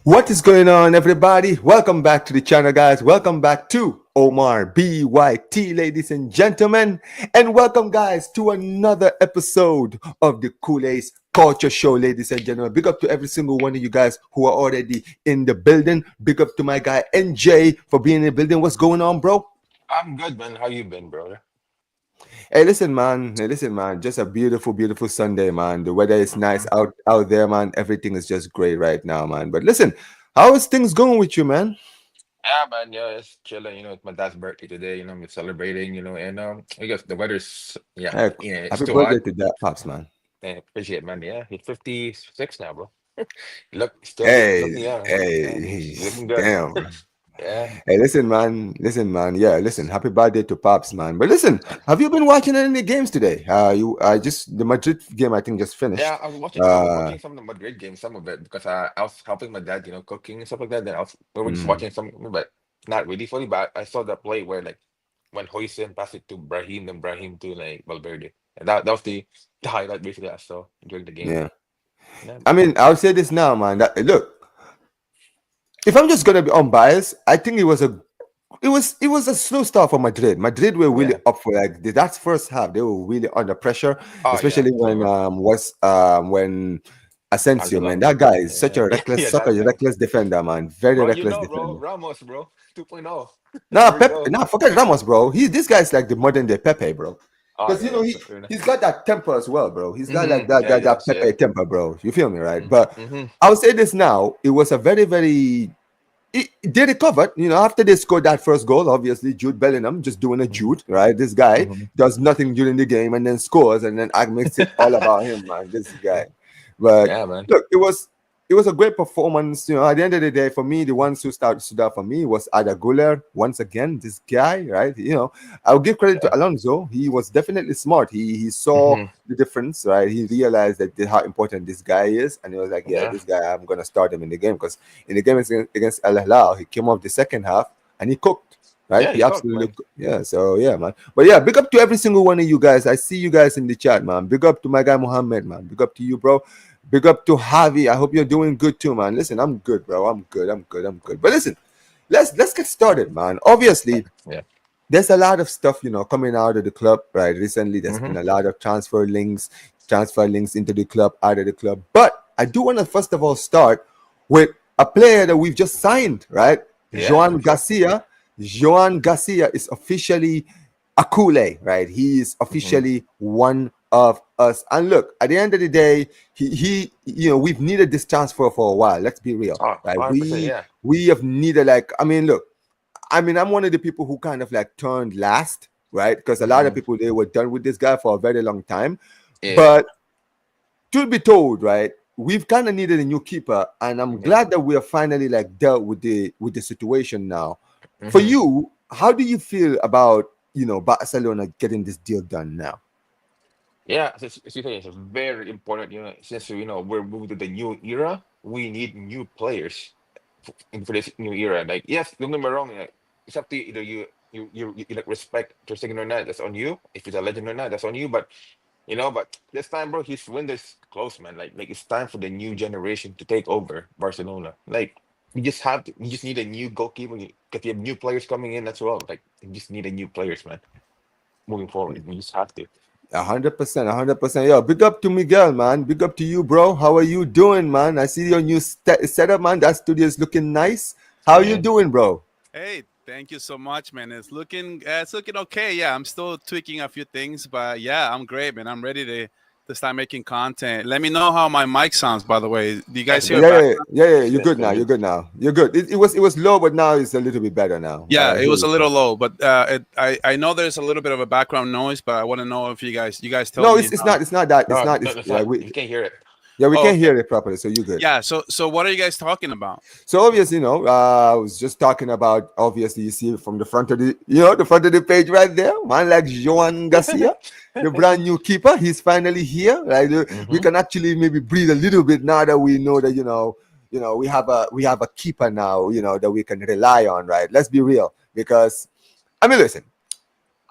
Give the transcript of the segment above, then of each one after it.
What is going on, everybody? Welcome back to the channel, guys. Welcome back to Omar BYT, ladies and gentlemen. And welcome, guys, to another episode of the Culers Culture Show, ladies and gentlemen. Big up to every single one of you guys who are already in the building. Big up to my guy NJ for being in the building. What's going on, bro? I'm good, man. How you been, brother? Hey, listen, man. Hey, listen, man. Just a beautiful, beautiful Sunday, man. The weather is nice out there, man. Everything is just great right now, man. But listen, how is things going with you, man? Yeah, man. Yeah, it's chilling. It's my dad's birthday today. We're celebrating. And I guess the weather's Hey, it's happy too hot. birthday to that, pops, man. Appreciate it, man. Yeah, he's 56 now, bro. Still Hey, looking young, man. Yeah, hey, looking good. damn. Yeah. Hey, listen, man. Listen, man. Yeah, listen. Happy birthday to pops, man. But listen, have you been watching any games today? I just the Madrid game, I think, just Yeah, finished. I was Uh, watching some of the Madrid games, some of it because I was helping my dad, cooking and stuff like that. Then we were just mm, watching some, but not really fully. But I saw the play where like when Hoysen passed it to Brahim, then Brahim to like Valverde, and that was the highlight basically I saw during the game. yeah. Yeah, I mean, I'll say this now, man. That look, if I'm just gonna be unbiased, I think it was a slow start for Madrid. Madrid were really yeah. up for like that's first half. They were really under pressure, Oh yeah, especially they when were when Asensio, man, Arguello. that guy is Yeah, such a that guy. reckless defender, man. Very Bro, reckless bro, defender. Ramos, bro, 2.0. Nah, There we Pep, go. nah, forget Ramos, bro. This guy's like the modern day Pepe, bro. Oh Because yeah, he fair enough. he's got that temper as well, bro. He's got like that Yeah, that, that yes, Pepe yeah. temper, bro. You feel me, right? But Mm-hmm. I'll say this now. It was a very, very they recovered, after they scored that first goal. Obviously, Jude Bellingham just doing a Jude, right? This guy Mm-hmm. does nothing during the game and then scores, and then I makes it all about him, man. This guy. But Yeah, man. look, it was a great performance. At the end of the day, for me, the ones who stood out for me was Ada Guler. Once again, this guy, right? I'll give credit Yeah. to Alonso. He was definitely smart. He saw Mm-hmm. the difference, right? He realized that how important this guy is, and he was like, "Yeah, Yeah. this guy, I'm gonna start him in the game because in the game against Al Hilal, he came off the second half and he cooked." Right, Yeah, he you cook, absolutely man. yeah. So yeah, man. But yeah, big up to every single one of you guys. I see you guys in the chat, man. Big up to my guy Mohammed, man. Big up to you, bro. Big up to Javi. I hope you're doing good too, man. Listen, I'm good, bro. I'm good. I'm good. I'm good. But listen, let's get started, man. Obviously, Yeah. there's a lot of stuff, coming out of the club, right? Recently, there's Mm-hmm. been a lot of transfer links into the club, out of the club. But I do want to first of all start with a player that we've just signed, right? Yeah, Joan for sure. Garcia. Joan Garcia is officially a Kool-Aid, right? He is Mm-hmm. officially one of us. And look, at the end of the day, we've needed this transfer for a while. Let's be real, Oh, right? 100%. We Yeah. we have needed, like, I mean, look, I'm one of the people who kind of like turned last, right? Because a lot of Mm-hmm. people, they were done with this guy for a very long time. Yeah. But truth be told, right, we've kind of needed a new keeper, and I'm Mm-hmm. glad that we have finally like dealt with the situation now. For Mm-hmm. you, how do you feel about Barcelona getting this deal done now? Yeah, as you say, it's very important. Since we're moving to the new era, we need new players for this new era. Like, yes, don't get me wrong. Like, it's up to you. Either you like respect Ter Stegen or not. That's on you. If he's a legend or not, that's on you. But this time, bro, his window is close, man. Like it's time for the new generation to take over Barcelona. Like you just need a new goalkeeper because you have new players coming in as well. Like you just need a new players, man. Moving forward, you just have to. 100%, 100%. Yo, big up to Miguel, man. Big up to you, bro. How are you doing, man? I see your new setup, man. That studio is looking nice. How you Yeah. doing, bro? Hey, thank you so much, man. It's looking okay. Yeah, I'm still tweaking a few things, but yeah, I'm great, man. I'm ready to start making content. Let me know how my mic sounds, by the way. Do you That's guys hear good. it Yeah, back? yeah, yeah, yeah. You're That's good so now. You're good. good now. You're good. It was low, but now it's a little bit better now. Yeah, I it hear was you, a bro. little low, but I know there's a little bit of a background noise, but I want to know if you guys tell No, me it's how. not. It's not that. It's No, not. no, It's that's like not. we. You can't hear it. Yeah, we Oh, can't okay. hear it properly, so you good. Yeah. So what are you guys talking about? So obviously, I was just talking about, obviously you see from the front of the front of the page right there, man like Joan Garcia, the brand new keeper. He's finally here. Right, we Mm-hmm. can actually maybe breathe a little bit now that we know that we have a keeper now. That we can rely on. Right. Let's be real, because I mean, listen.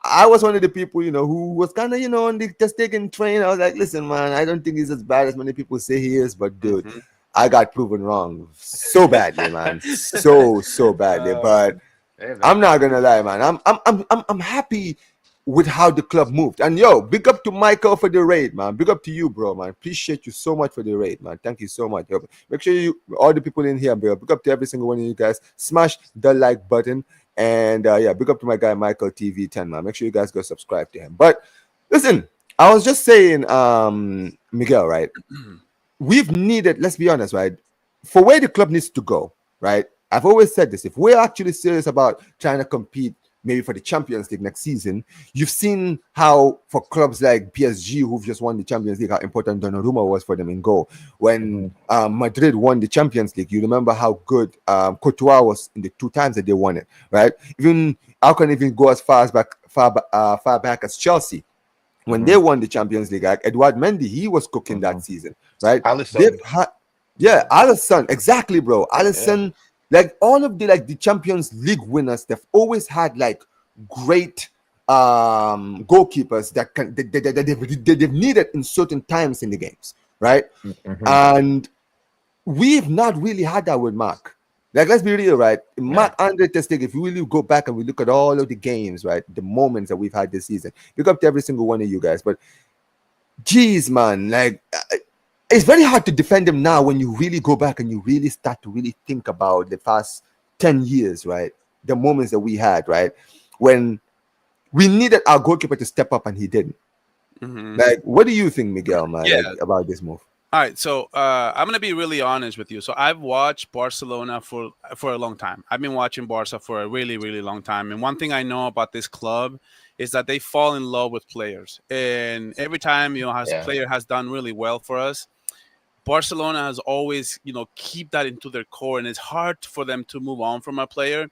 I was one of the people, who was kind of, on the just taking train. I was like, listen, man, I don't think he's as bad as many people say he is, but dude, Hmm. I got proven wrong so badly, man, so badly. But Yeah, I'm man. not gonna lie, man. I'm happy with how the club moved. And yo, big up to Michael for the raid, man. Big up to you, bro, man. Appreciate you so much for the raid, man. Thank you so much. Yo, make sure all the people in here, bro. Big up to every single one of you guys. Smash the like button. And yeah, big up to my guy Michael TV10, man. Make sure you guys go subscribe to him. But listen, I was just saying, Miguel, right? We've needed, let's be honest, right? For where the club needs to go, right? I've always said this. If we're actually serious about trying to compete maybe for the Champions League next season, you've seen how for clubs like PSG, who've just won the Champions League, how important Donnarumma was for them in goal. When Madrid won the Champions League, you remember how good Courtois was in the 2 times that they won it, right? Even I can even go as far back as Chelsea. When they won the Champions League, like Edouard Mendy, he was cooking that season, right? They've Allison. had, yeah, Alisson, exactly, bro. Yeah. Alisson, like all of the Champions League winners, they've always had like great goalkeepers that they've needed in certain times in the games, right? Mm-hmm. And we've not really had that with Mark. Like, let's be real, right? Yeah. Mark Andre Ter Stegen, if you really go back and we look at all of the games, right, the moments that we've had this season, look up to every single one of you guys. But geez, man, like it's very hard to defend him now when you really go back and you really start to really think about the past 10 years, right? The moments that we had, right? When we needed our goalkeeper to step up and he didn't. Hmm. Like, what do you think, Miguel, man, like Yeah. about this move? All right, so I'm gonna be really honest with you. So I've watched Barcelona for a long time. I've been watching Barca for a really, really long time. And one thing I know about this club is that they fall in love with players. And every time has a Yeah. player has done really well for us, Barcelona has always keep that into their core, and it's hard for them to move on from a player.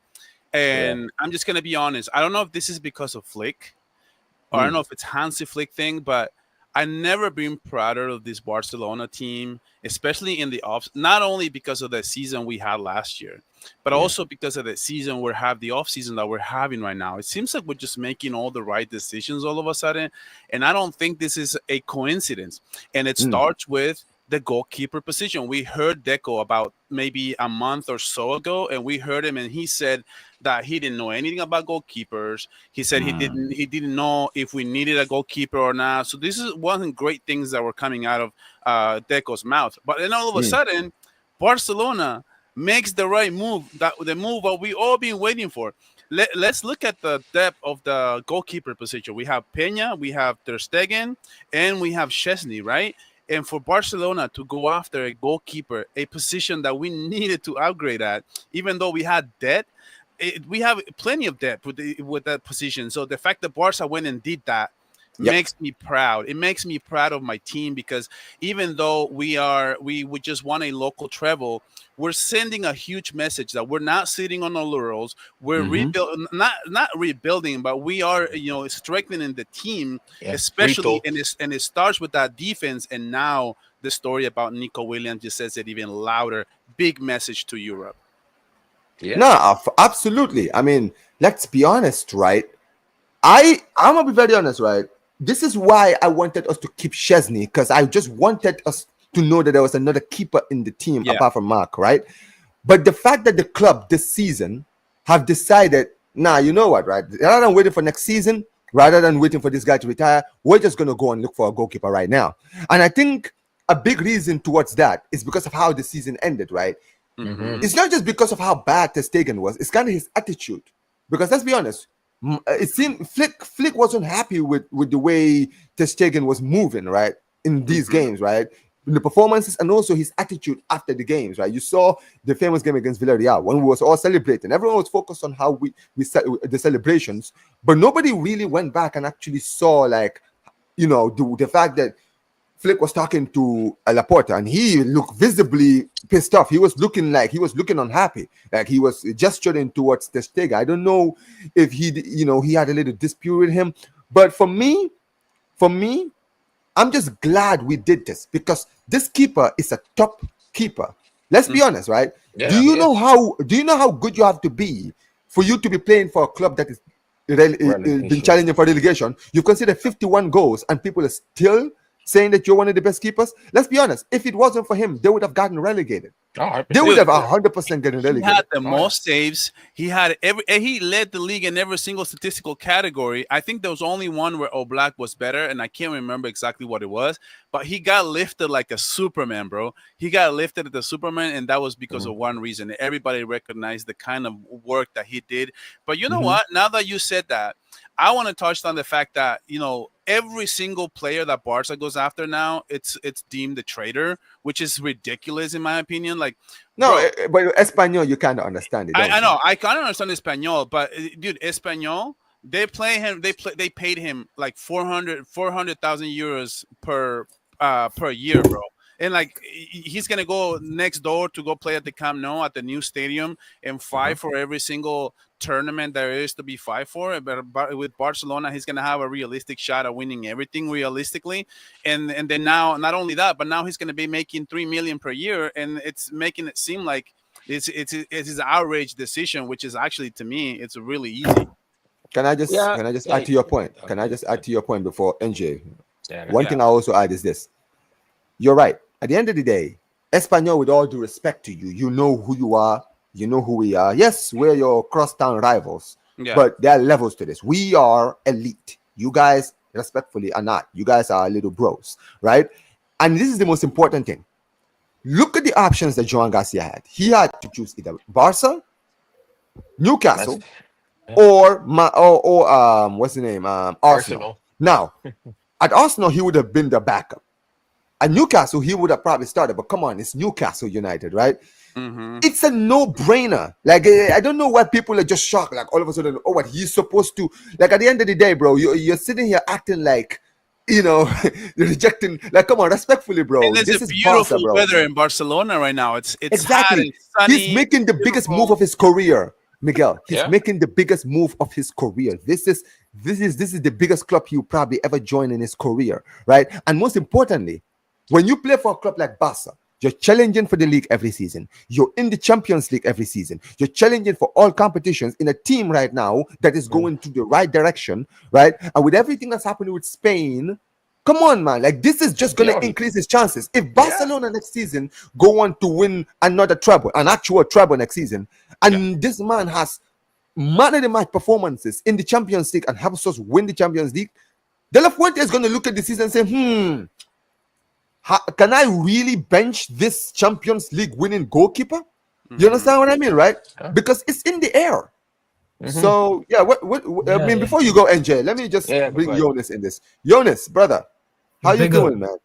Yeah. And I'm just gonna be honest. I don't know if this is because of Flick, or I don't know if it's Hansi Flick thing, but I never been prouder of this Barcelona team, especially in the off. Not only because of the season we had last year, but also because of the season the off season that we're having right now. It seems like we're just making all the right decisions all of a sudden, and I don't think this is a coincidence. And it starts with the goalkeeper position. We heard Deco about maybe a month or so ago, and we heard him, and he said that he didn't know anything about goalkeepers. He said he didn't know if we needed a goalkeeper or not. So this is one of the great things that were coming out of Deco's mouth. But then all of a sudden, Barcelona makes the right move, the move that we all been waiting for. Let's look at the depth of the goalkeeper position. We have Peña, we have Ter Stegen, and we have Szczesny, right? And for Barcelona to go after a goalkeeper, a position that we needed to upgrade at, even though we had debt, we have plenty of depth with that position. So the fact that Barca went and did that makes me proud. It makes me proud of my team, because even though we just won a local treble, we're sending a huge message that we're not sitting on our laurels. We're rebuilding, not rebuilding, but we are strengthening the team, Yeah. especially Rito. and it starts with that defense. And now the story about Nico Williams just says it even louder. Big message to Europe. Yeah. No, absolutely. I mean, let's be honest, right? I'm gonna be very honest, right? This is why I wanted us to keep Szczesny, because I just wanted us to know that there was another keeper in the team apart from Mark, right? But the fact that the club this season have decided, nah, you know what, right? Rather than waiting for next season, rather than waiting for this guy to retire, we're just gonna go and look for a goalkeeper right now. And I think a big reason towards that is because of how the season ended, right? It's not just because of how bad Ter Stegen was, it's kind of his attitude. Because let's be honest, it seemed Flick wasn't happy with the way Ter Stegen was moving, right, in these games, right, in the performances, and also his attitude after the games, right. You saw the famous game against Villarreal when we was all celebrating. Everyone was focused on how we the celebrations, but nobody really went back and actually saw, like, the fact that Flick was talking to Laporta, and he looked visibly pissed off. He was looking unhappy, like he was gesturing towards Ter Stegen. I don't know if he had a little dispute with him, but for me, I'm just glad we did this because this keeper is a top keeper. Let's be honest, right? Yeah, Do you know how good you have to be for you to be playing for a club that is been challenging for relegation? You consider 51 goals, and people are still saying that you're one of the best keepers. Let's be honest. If it wasn't for him, they would have gotten relegated. They would have 100% gotten relegated. He had the most saves. He led the league in every single statistical category. I think there was only one where Oblak was better, and I can't remember exactly what it was. But he got lifted like a Superman, bro. He got lifted as a Superman, and that was because of one reason. Everybody recognized the kind of work that he did. But you know what? Now that you said that, I want to touch on the fact that, every single player that Barca goes after now, it's deemed a traitor, which is ridiculous in my opinion. Like, but Espanol, you kind of understand it. I know, I kind of understand Espanol, but dude, Espanol, they paid him like 400,000 euros per year, bro. And like he's gonna go next door to go play at the Camp Nou at the new stadium and fight for every single tournament there is to be fight for. But with Barcelona, he's gonna have a realistic shot at winning everything realistically. And then now, not only that, but now he's gonna be making 3 million per year, and it's making it seem like it's his outrage decision, which is actually, to me, it's really easy. Can I just add to your point? Can I just add to your point before NJ? One thing I also add is this. You're right. At the end of the day, Espanol, with all due respect to you, you know who you are. You know who we are. Yes, we're your crosstown rivals, but there are levels to this. We are elite. You guys, respectfully, are not. You guys are little bros, right? And this is the most important thing. Look at the options that Joan Garcia had. He had to choose either Barca, Newcastle, or what's the name? Arsenal. Now, at Arsenal, he would have been the backup. At Newcastle, he would have probably started, but come on, it's Newcastle United, right? It's a no-brainer. Like, I don't know why people are just shocked, like all of a sudden, what he's supposed to, like at the end of the day, bro, you're sitting here acting like, you're rejecting, like, come on, respectfully, bro. And this is beautiful Barca, weather in Barcelona right now. It's exactly. Hot and sunny, he's making the biggest move of his career, Miguel. He's making the biggest move of his career. This is the biggest club he'll probably ever join in his career, right? And most importantly, when you play for a club like Barca, you're challenging for the league every season. You're in the Champions League every season. You're challenging for all competitions in a team right now that is going to the right direction, right? And with everything that's happening with Spain, come on, man. Like, this is just going to increase his chances. If Barcelona next season go on to win another treble, an actual treble next season, and this man has man of the match performances in the Champions League and helps us win the Champions League, De La Fuente is going to look at the season and say, can I really bench this Champions League winning goalkeeper? You understand what I mean, right? Because it's in the air. So, I mean, before you go, NJ, let me just bring Jonas in this. Jonas, brother, how you doing, man?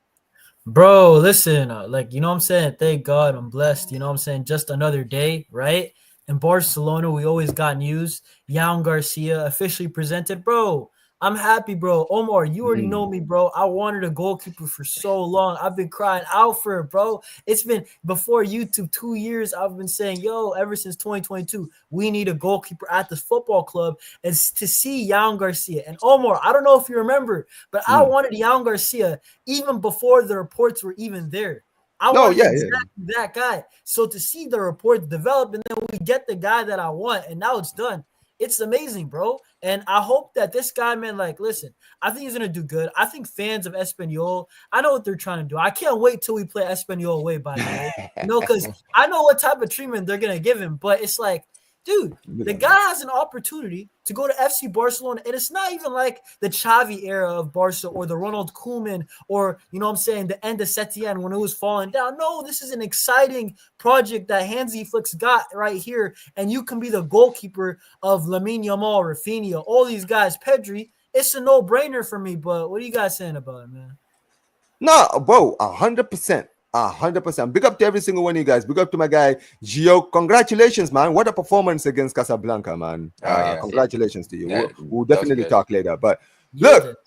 Bro, listen, like, you know what I'm saying? Thank God I'm blessed. You know what I'm saying? Just another day, right? In Barcelona, we always got news. Joan Garcia officially presented. Bro, I'm happy, bro. Omar, you already know me, bro. I wanted a goalkeeper for so long. I've been crying out for it, bro. It's been before YouTube 2 years. I've been saying, ever since 2022, we need a goalkeeper at this football club. And to see Joan Garcia and Omar, I don't know if you remember, but I wanted Joan Garcia even before the reports were even there. I wanted exactly that guy. So to see the reports develop and then we get the guy that I want, and now it's done. It's amazing, bro. And I hope that this guy, man, like, listen, I think he's going to do good. I think fans of Espanyol, I know what they're trying to do. I can't wait till we play Espanyol away, by the way. Because I know what type of treatment they're going to give him. But it's like, dude, the guy has an opportunity to go to FC Barcelona, and it's not even like the Xavi era of Barca or the Ronald Koeman or, you know what I'm saying, the end of Setien when it was falling down. No, this is an exciting project that Hansi Flick's got right here, and you can be the goalkeeper of Lamine Yamal, Rafinha, all these guys, Pedri. It's a no-brainer for me, but what are you guys saying about it, man? No, bro, 100%. 100%. Big up to every single one of you guys. Big up to my guy Gio. Congratulations, man. What a performance against Casablanca, man. Congratulations to you. We'll definitely talk later. But look,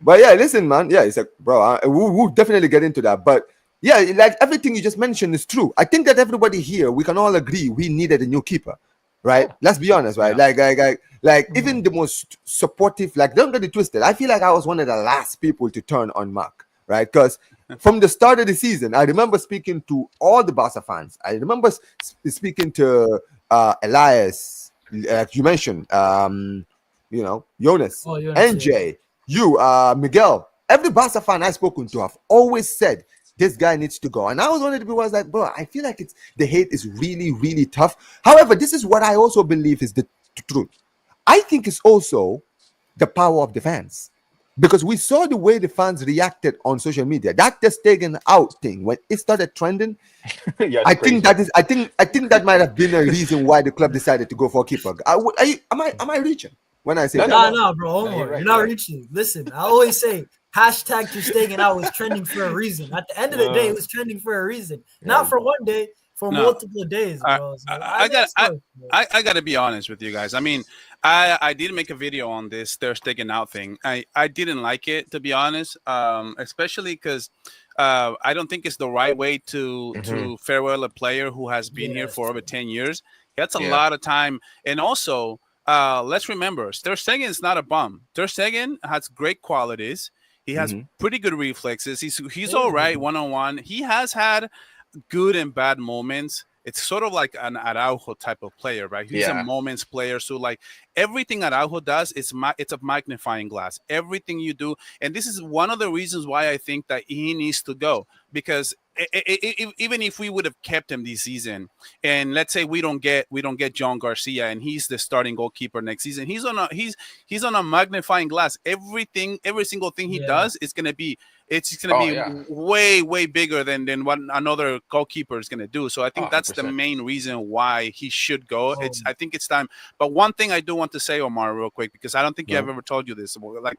But yeah, listen, man. Yeah, it's like, bro, we'll definitely get into that. But yeah, like everything you just mentioned is true. I think that everybody here, we can all agree we needed a new keeper, right? Yeah. Let's be honest, right? Yeah. Like even Mhm. the most supportive, like, don't get it twisted. I feel like I was one of the last people to turn on Mark, right? Because from the start of the season, I remember speaking to all the Barca fans. I remember speaking to Elias, like you mentioned, Jonas, Oh, you want to say? NJ, you, Miguel, every Barca fan I've spoken to have always said this guy needs to go. And I was one of the people who was like, bro, I feel like the hate is really, really tough. However, this is what I also believe is the truth. I think it's also the power of the fans. Because we saw the way the fans reacted on social media. That Ter Stegen out thing, when it started trending, Yeah, I it's think crazy. that is I think that might have been a reason why the club decided to go for a keeper. Am I reaching when I say No, no, that? Nah, no. nah, bro, No, you're Omar, you're right. not You're right. reaching. Listen, I always say hashtag Ter Stegen out was trending for a reason. At the end of the day, it Uh, was trending for a reason, not yeah. for one day, for No, multiple days, I bro. So I, I I mean, got it's hard, bro. I got to be honest with you guys. I mean, I did make a video on this Ter Stegen out thing. I didn't like it, to be honest. Especially because I don't think it's the right way Hmm. to farewell a player who has been here for Yes, over 10 years. That's a Yeah. lot of time, and also let's remember, Ter Stegen is not a bum. Ter Stegen has great qualities. He has Mm-hmm. pretty good reflexes. He's all right yeah, 1-on-1. He has had good and bad moments. It's sort of like an Araujo type of player, right? He's a Yeah. moments player. So like everything Araujo does, it's a magnifying glass. Everything you do, and this is one of the reasons why I think that he needs to go because even if we would have kept him this season, and let's say we don't get Joan Garcia, and he's the starting goalkeeper next season, he's on a magnifying glass. Every single thing he yeah. does is gonna be it's going to Oh, be yeah. way bigger than what another goalkeeper is going to do. So I Oh, think that's the 100%. main reason why he should go. Oh, I think it's time. But one thing I do want to say, Omar, real quick, because I don't think Right. I've ever told you this. Like,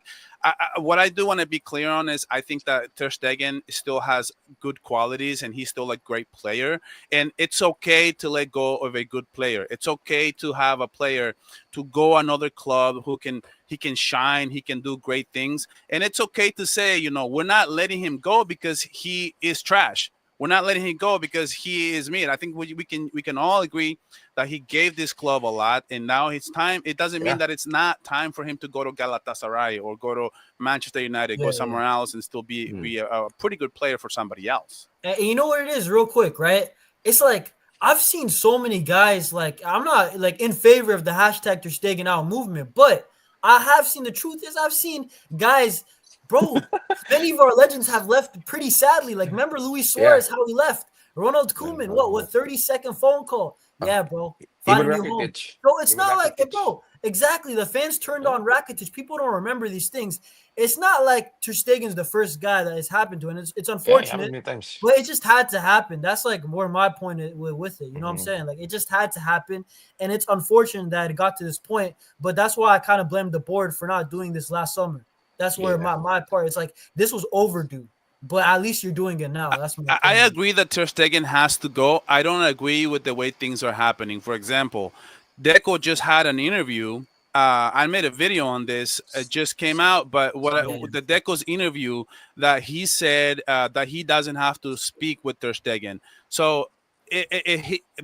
what I do want to be clear on is I think that Ter Stegen still has good qualities and he's still a great player. And it's okay to let go of a good player. It's okay to have a player to go another club who can he can shine, he can do great things, and it's okay to say, we're not letting him go because he is trash. We're not letting him go because he is mean. I think we can all agree that he gave this club a lot, and now it's time. It doesn't mean Yeah. that it's not time for him to go to Galatasaray or go to Manchester United, go yeah, yeah. somewhere else, and still be Mm. be a pretty good player for somebody else. And you know what it is, real quick, right? It's like I've seen so many guys. Like I'm not like in favor of the hashtag Ter Stegen out movement, but I have seen the truth is I've seen guys, bro. Many of our legends have left pretty sadly. Like remember Luis Yeah. Suarez, how he left. Ronald Right. Koeman, what 30-second phone call? Uh, Yeah, bro. Find Even a new home. Rakitic. So it's Even not like, Rakitic. bro, exactly. The fans turned Yeah. on Rakitic. People don't remember these things. It's not like Ter Stegen's the first guy that has happened to, and it's Yeah, it happened unfortunate. many times. But it just had to happen. That's like more my point with it. You know what I'm Hmm. saying? Like it just had to happen, and it's unfortunate that it got to this point. But that's why I kind of blame the board for not doing this last summer. That's where Yeah. my part. It's like this was overdue, but at least you're doing it now. That's my I opinion. agree that Ter Stegen has to go. I don't agree with the way things are happening. For example, Deco just had an interview. I made a video on this. It just came out, but Yeah, the Deco's interview that he said that he doesn't have to speak with Ter Stegen. So You're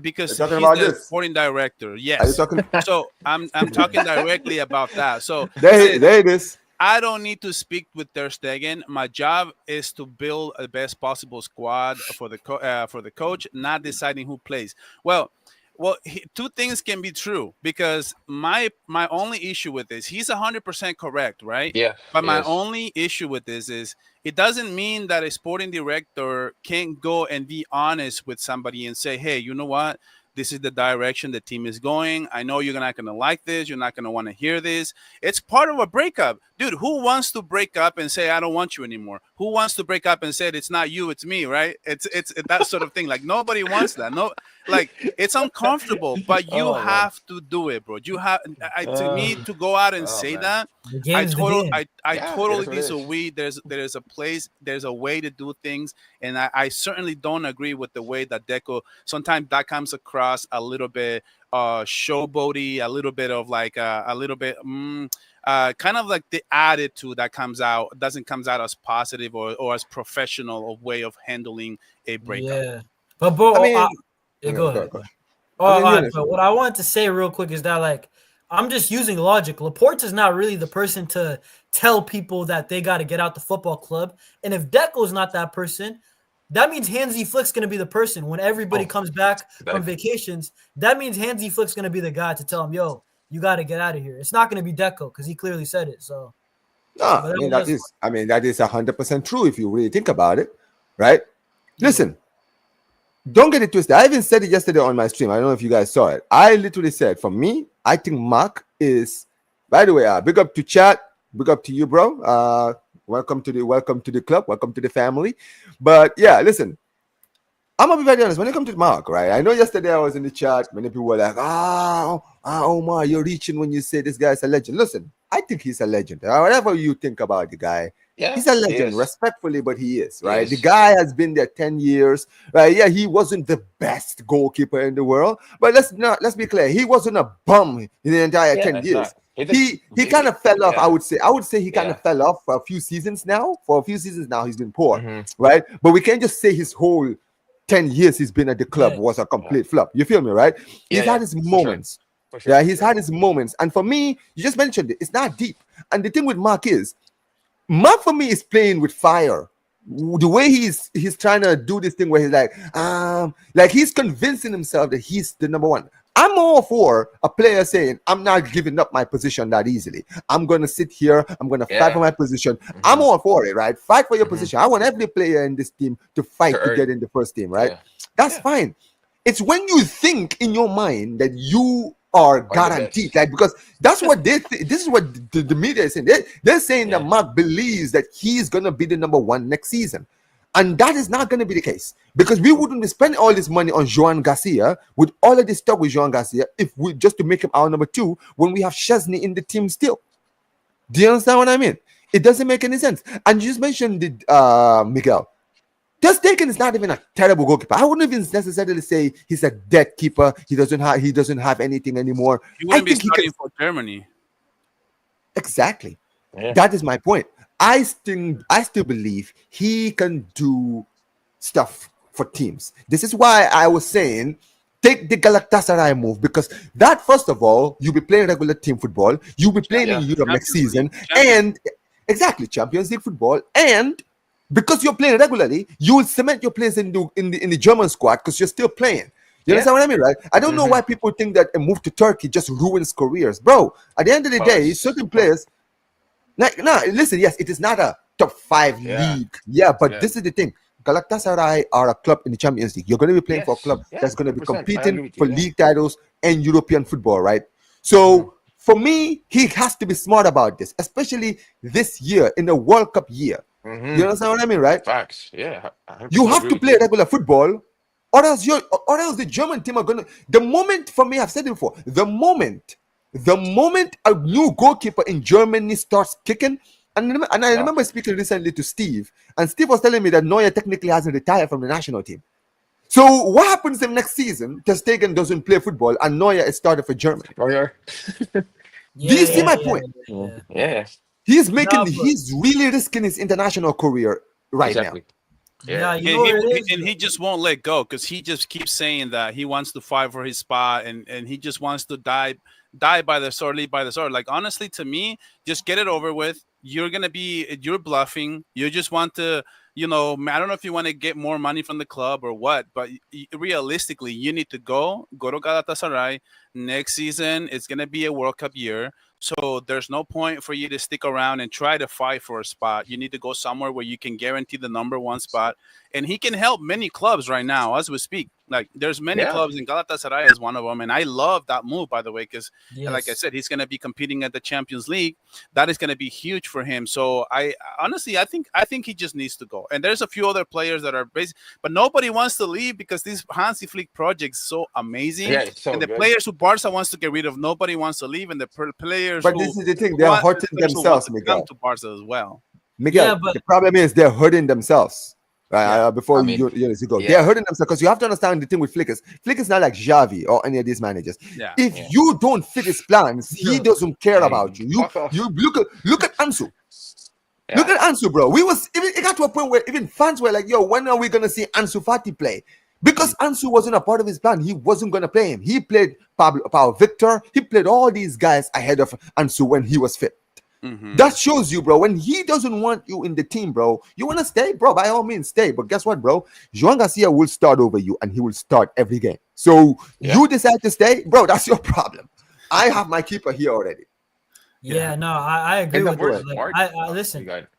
because talking he's about the this. sporting director. Are you Yes. talking? So I'm talking directly about that. So There, since there it is. I don't need to speak with Ter Stegen. My job is to build the best possible squad for the coach, not deciding who plays. Two things can be true because my only issue with this, he's 100% correct, right? Yeah. But my Yes. only issue with this is it doesn't mean that a sporting director can't go and be honest with somebody and say, hey, you know what? This is the direction the team is going. I know you're not going to like this. You're not going to want to hear this. It's part of a breakup. Dude, who wants to break up and say, I don't want you anymore? Who wants to break up and say, it's not you, it's me, right? It's that sort of thing. Like, nobody wants that. No, like, it's uncomfortable, but you Oh man. have to do it, bro. To Uh, me, to go out and oh say man. that, the game's the game. I Yeah, it is totally what it is. disagree. There's a place, there's a way to do things, and I certainly don't agree with the way that Deco sometimes that comes across a little bit showboaty, a little bit of like a little bit. Kind of like the attitude that doesn't comes out as positive or as professional a way of handling a breakup. Yeah, but bro, I mean, yeah, okay, go go, ahead. go. Oh, I all mean, right, Eunice, but what I wanted to say real quick is that like I'm just using logic. Laporte is not really the person to tell people that they got to get out the football club. And if Deco's not that person, that means Hansi Flick's going to be the person when everybody Oh, comes back from exactly. vacations. That means Hansi Flick's going to be the guy to tell him, "Yo, you got to get out of here." It's not going to be Deco because he clearly said it. So, no, but that I mean, that is 100% true if you really think about it, right? Listen, don't get it twisted. I even said it yesterday on my stream. I don't know if you guys saw it. I literally said, for me, I think Mark is. By the way, big up to chat. Big up to you, bro. Welcome to the club. Welcome to the family. But yeah, listen. I'm gonna be very honest. When it comes to Mark, right? I know yesterday I was in the chat. Many people were like, Omar, you're reaching when you say this guy's a legend. Listen, I think he's a legend. Whatever you think about the guy, Yeah, he's a he legend, is. respectfully, but he is, He right? The is. guy has been there 10 years, right? Yeah, he wasn't the best goalkeeper in the world, but let's be clear, he wasn't a bum in the entire Yeah, 10 it's years. not. He did. He kind of fell off, I Yeah, would say. I would say he kind of yeah. fell off for a few seasons now. For a few seasons now, he's been poor, Mm-hmm. right? But we can't just say his whole 10 years he's been at the club Yeah. was a complete flop. You feel me, right? He's Yeah, had yeah, his for sure. moments. For sure. Yeah, For he's sure. had his moments. And for me, you just mentioned it, it's not deep. And the thing with Mark is, Mark for me is playing with fire. The way he's trying to do this thing where he's like he's convincing himself that he's the number one. I'm all for a player saying, I'm not giving up my position that easily. I'm going to sit here. I'm going to fight for Yeah. my position. I'm Mm-hmm. all for it, right? Fight for your Mm-hmm. position. I want every player in this team to To fight to earn. get in the first team, right? Yeah. That's Yeah. fine. It's when you think in your mind that you are Are the guaranteed, best. like, because that's what this is what the media is saying. They're saying that Yeah. Mark believes that he's gonna be the number one next season. And that is not going to be the case, because we wouldn't be spending all this money on Joan Garcia with all of this stuff with Joan Garcia if we just to make him our number two when we have Chesney in the team still. Do you understand what I mean? It doesn't make any sense. And you just mentioned Miguel. Ter Stegen is not even a terrible goalkeeper. I wouldn't even necessarily say he's a dead keeper. He doesn't have anything anymore. He I wouldn't be think he can. starting for Germany. Exactly. Yeah. That is my point. I still believe he can do stuff for teams. This is why I was saying take the Galatasaray move, because that, first of all, you'll be playing regular team football, you'll be playing in Yeah. Europe next Champions season, League. Champions and exactly Champions League football, and because you're playing regularly, you will cement your place in the German squad because you're still playing. You Yeah. understand what I mean, right? I don't know Mm-hmm. why people think that a move to Turkey just ruins careers, bro. At the end of the Well, day, it's certain players. Like, no, listen, yes, it is not a top 5 Yeah. league. Yeah, but Yeah. this is the thing. Galatasaray are a club in the Champions League. You're going to be playing for a Yes. club Yeah. that's going to be 100%. I agree competing with for you. Yeah. league titles and European football, right? So for me, he has to be smart about this, especially this year in the World Cup year. Mm-hmm. You understand what I mean, right? Facts. Yeah. You 100% have agree to with play you. regular football, or else the German team are gonna. The moment, for me, I've said it before. The moment a new goalkeeper in Germany starts kicking, and I Yeah. remember speaking recently to Steve, and Steve was telling me that Neuer technically hasn't retired from the national team. So what happens if next season Ter Stegen doesn't play football and Neuer is started for Germany? Oh, yeah. Do Yeah, you see yeah, my yeah, point? yeah. Yeah. He's No, but really risking his international career right Exactly. yeah, Yeah. you know what it is. And he just won't let go because he just keeps saying that he wants to fight for his spot and he just wants to die by the sword, lead by the sword. Like, honestly, to me, just get it over with. You're bluffing. You just want to, I don't know if you want to get more money from the club or what, but realistically, you need to go to Galatasaray next season. It's going to be a World Cup year. So there's no point for you to stick around and try to fight for a spot. You need to go somewhere where you can guarantee the number one spot. And he can help many clubs right now as we speak. Like, there's many Yeah. clubs, and Galatasaray is one of them. And I love that move, by the way, because like I Yes. said, he's going to be competing at the Champions League. That is going to be huge for him. So I think he just needs to go. And there's a few other players that are but nobody wants to leave because this Hansi Flick project is so amazing. Yeah. It's so And the good. players who Barca wants to get rid of, nobody wants to leave. And the players But who this is the thing, they're want- hurting players who want themselves, to Miguel. come to Barca as well. Miguel, Yeah, but- the problem is they're hurting themselves. Before I mean, you go, they're yeah, hurting themselves because you have to understand the thing with Flick is not like Xavi or any of these managers. Yeah. If yeah. you don't fit his plans, he Yeah. doesn't care about And you. You fuck off. you look at Ansu. Look Yeah. at Ansu, bro. We was even it got to a point where even fans were like, "Yo, when are we gonna see Ansu Fati play?" Because Ansu wasn't a part of his plan. He wasn't gonna play him. He played Pablo Victor. He played all these guys ahead of Ansu when he was fit. Mm-hmm. That shows you, bro. When he doesn't want you in the team, bro, you want to stay, bro. By all means, stay. But guess what, bro? Joan Garcia will start over you, and he will start every game. So Yeah. you decide to stay, bro. That's your problem. I have my keeper here already. Yeah, no, I agree And with that Where's that. Like, Mark? I Oh, you listen. got it.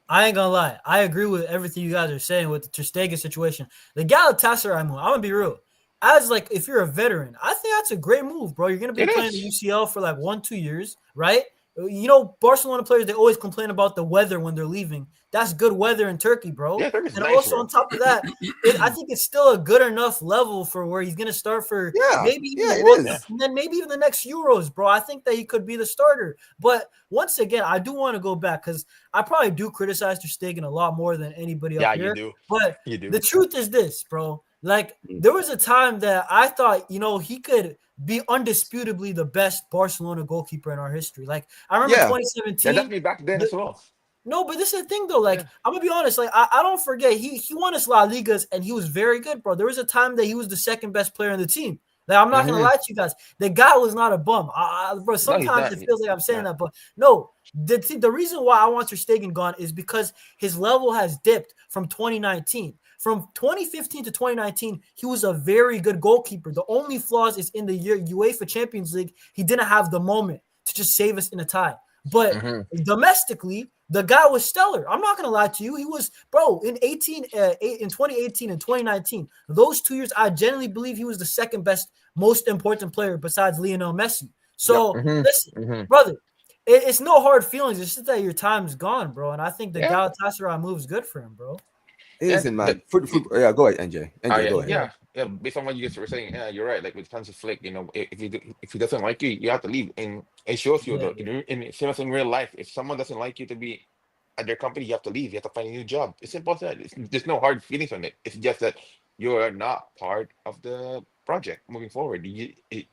I ain't gonna lie. I agree with everything you guys are saying with the Ter Stegen situation. The Galatasaray move, I'm gonna be real. As like, if you're a veteran, I think that's a great move, bro. You're gonna be It playing the is. UCL for like 1-2 years, right? You know, Barcelona players, they always complain about the weather when they're leaving. That's good weather in Turkey, bro. Yeah, Turkey's And nice, also bro. on top of that, I think it's still a good enough level for where he's gonna start for Yeah, maybe even yeah, the it World is. Cup, and then maybe even the next Euros, bro. I think that he could be the starter. But once again, I do want to go back because I probably do criticize Ter Stegen a lot more than anybody Yeah, up you here. do. But You do. the truth is this, bro. Like, there was a time that I thought, he could be undisputably the best Barcelona goalkeeper in our history. Like, I remember Yeah. Yeah, 2017. that's me back then as well. No, but this is the thing though. Like, Yeah. I'm gonna be honest. Like, I don't forget he won us La Ligas and he was very good, bro. There was a time that he was the second best player in the team. Like, I'm not gonna lie to you guys. The guy was not a bum, bro. No, he's Sometimes not. it feels like I'm saying Nah. that, but no. The reason why I want Ter Stegen gone is because his level has dipped from 2019. From 2015 to 2019, he was a very good goalkeeper. The only flaws is in the year UEFA Champions League, he didn't have the moment to just save us in a tie. But domestically, the guy was stellar. I'm not gonna lie to you. He was, bro, in 2018 and 2019. Those 2 years, I genuinely believe he was the second best, most important player besides Lionel Messi. So listen, brother, it's no hard feelings. It's just that your time's gone, bro. And I think the Yeah. Galatasaray move is good for him, bro. Listen, Yeah, man. Yeah, go ahead, NJ. NJ, go ahead. yeah. Based on what you guys were saying, yeah, you're right. Like with Hansi Flick, if he doesn't like you, you have to leave, and it shows you though. In same as in real life, if someone doesn't like you to be at their company, you have to leave. You have to find a new job. It's simple as that. There's no hard feelings on it. It's just that you are not part of the project moving forward. It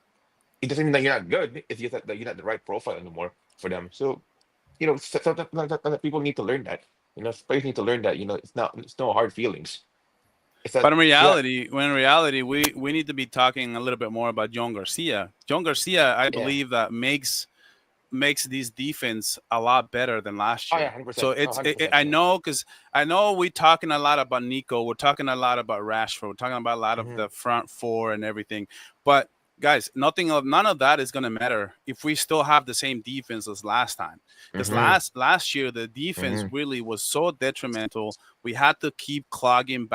doesn't mean that you're not good. It's just that you're not the right profile anymore for them. So, sometimes people need to learn that. Players need to learn that. It's no hard feelings. It's that But in reality, we need to be talking a little bit more about Joan Garcia. Joan Garcia, I believe that makes these defense a lot better than last Oh year. yeah, 100%. So I know because I know we're talking a lot about Nico, we're talking a lot about Rashford, we're talking about a lot of the front four and everything. But guys, none of that is gonna matter if we still have the same defense as last time. Because last year the defense really was so detrimental. We had to keep coming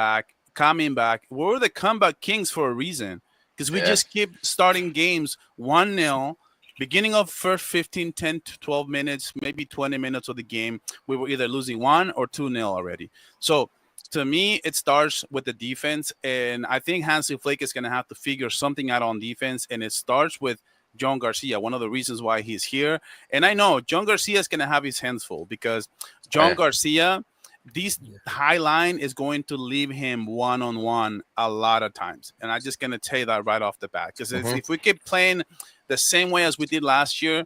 back. We were the comeback kings for a reason. Because we just keep starting games 1-0. Beginning of first 15, 10 to 12 minutes, maybe 20 minutes of the game, we were either losing 1 or 2-0 already. So to me, it starts with the defense. And I think Hansi Flick is going to have to figure something out on defense. And it starts with Joan Garcia, one of the reasons why he's here. And I know Joan Garcia is going to have his hands full because Joan Garcia, this high line is going to leave him one-on-one a lot of times. And I'm just going to tell you that right off the bat. Because if we keep playing the same way as we did last year,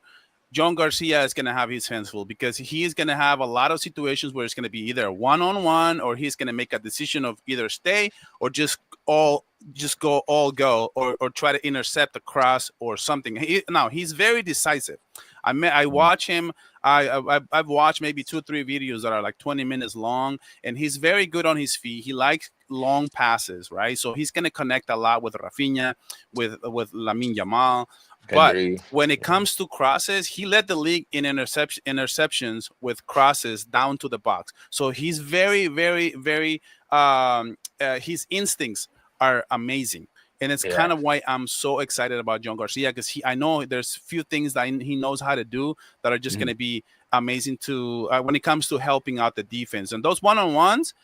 Joan Garcia is going to have his hands full because he is going to have a lot of situations where it's going to be either one-on-one or he's going to make a decision of either stay or just go or try to intercept a cross or something. He's very decisive. I watch him. I've watched maybe 2-3 videos that are like 20 minutes long, and he's very good on his feet. He likes long passes, right? So he's going to connect a lot with Rafinha, with Lamine Yamal. But when it comes to crosses, he led the league in interceptions with crosses down to the box. So he's very, very, very. His instincts are amazing. And it's kind of why I'm so excited about Joan Garcia because I know there's few things that he knows how to do that are just going to be amazing to when it comes to helping out the defense. And those one-on-ones,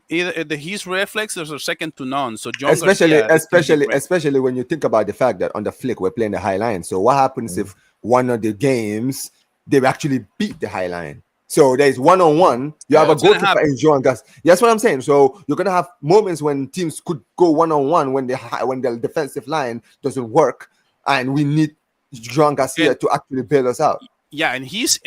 either his reflexes are second to none. So Joan especially when you think about the fact that on the Flick we're playing the high line. So what happens if one of the games they actually beat the high line? So there's one-on-one. You Yeah, have a it's gonna goalkeeper happen. in Joan Garcia. That's what I'm saying. So you're gonna have moments when teams could go one-on-one when when the defensive line doesn't work, and we need Joan Garcia And to actually bail us out. yeah, and he's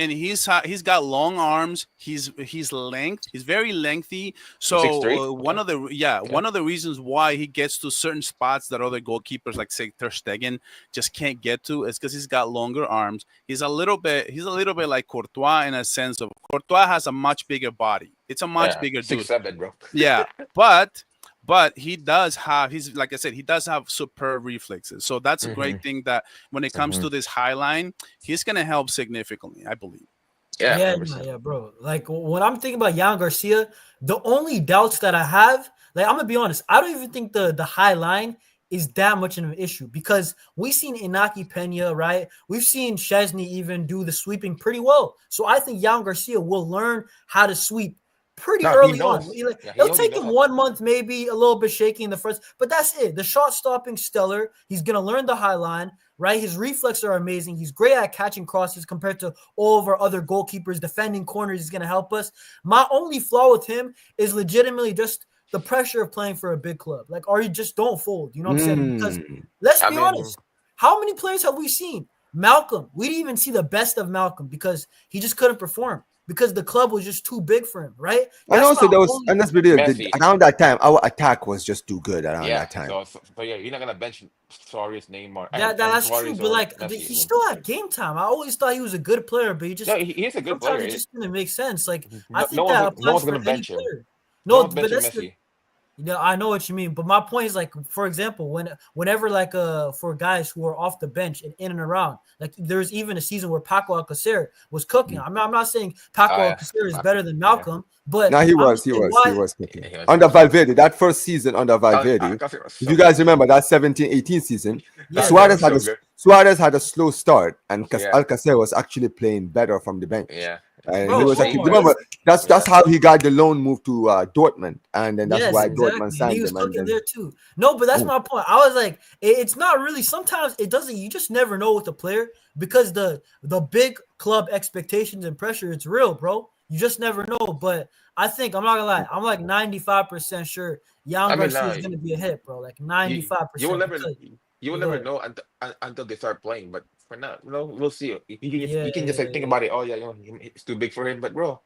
got long arms. He's length. He's very lengthy. He's 6'3". So Okay. Yeah. one of the reasons why he gets to certain spots that other goalkeepers like say Ter Stegen just can't get to is because he's got longer arms. He's a little bit like Courtois in a sense of Courtois has a much bigger body. It's a much Yeah. bigger dude. 6'7", bro. Yeah, but he does have he's like I said, he does have superb reflexes. So that's a Mm-hmm. great thing that when it comes Mm-hmm. to this high line, he's gonna help significantly, I believe. Yeah, Yeah, 100%. yeah, bro. Like when I'm thinking about Jan Garcia, the only doubts that I have, like I'm gonna be honest, I don't even think the high line is that much of an issue because we've seen Inaki Pena, right? We've seen Chesney even do the sweeping pretty well. So I think Jan Garcia will learn how to sweep pretty No, he early on. knows. Yeah, he It'll already take knows him how. 1 month, maybe a little bit shaky in the first, but that's it. The shot stopping stellar. He's gonna learn the high line, right? His reflexes are amazing. He's great at catching crosses compared to all of our other goalkeepers. Defending corners is gonna help us. My only flaw with him is legitimately just the pressure of playing for a big club. Like, or you just don't fold. You know what I'm saying? Because let's I be mean, honest, how many players have we seen? Malcolm, we didn't even see the best of Malcolm because he just couldn't perform because the club was just too big for him, right? And That's also my there was, only. and let's be real, Messi. around that time, our attack was just too good around Yeah. that time. So yeah, you're not gonna bench Suarez, Neymar, That's true, Suarez but or like Messi. he still had game time. I always thought he was a good player, but he No, just he is a good sometimes player. it just didn't make sense. Like I No, think that no applies one's for gonna any bench him. player. No No, one's but benching that's Messi. I know what you mean, but my point is like, for example, whenever like for guys who are off the bench and in and around, like there's even a season where Paco Alcacer was cooking. I'm not saying Paco Oh yeah, Alcacer is Marco. better than Yeah, Malcolm, but Now he I'm was, just saying why. cooking. he was. Under Valverde, that first season under Valverde. Alcacer was If so you guys good. remember that 17-18 season, Yeah, Alcacer was so yeah, good. Suarez had a slow start, and Yeah, Alcacer was actually playing better from the bench. yeah. And he bro, was Especially actually, Omar, remember, that's yeah. how he got the loan move to Dortmund, and then that's yes, why Mm-hmm. Dortmund exactly. And he signed was him. And cooking then there too. No, but that's boom. my point. I was like, it's not really. Sometimes it doesn't. You just never know with the player because the big club expectations and pressure, it's real, bro. You just never know. But I think I'm not gonna lie. I'm like 95% sure Jan I mean, Garcia is gonna be a hit, bro. Like you will 95% never because you will go never ahead. know until they start playing. But for now, we'll see. Yeah, You can just like think about it. Oh yeah, it's too big for him. But bro,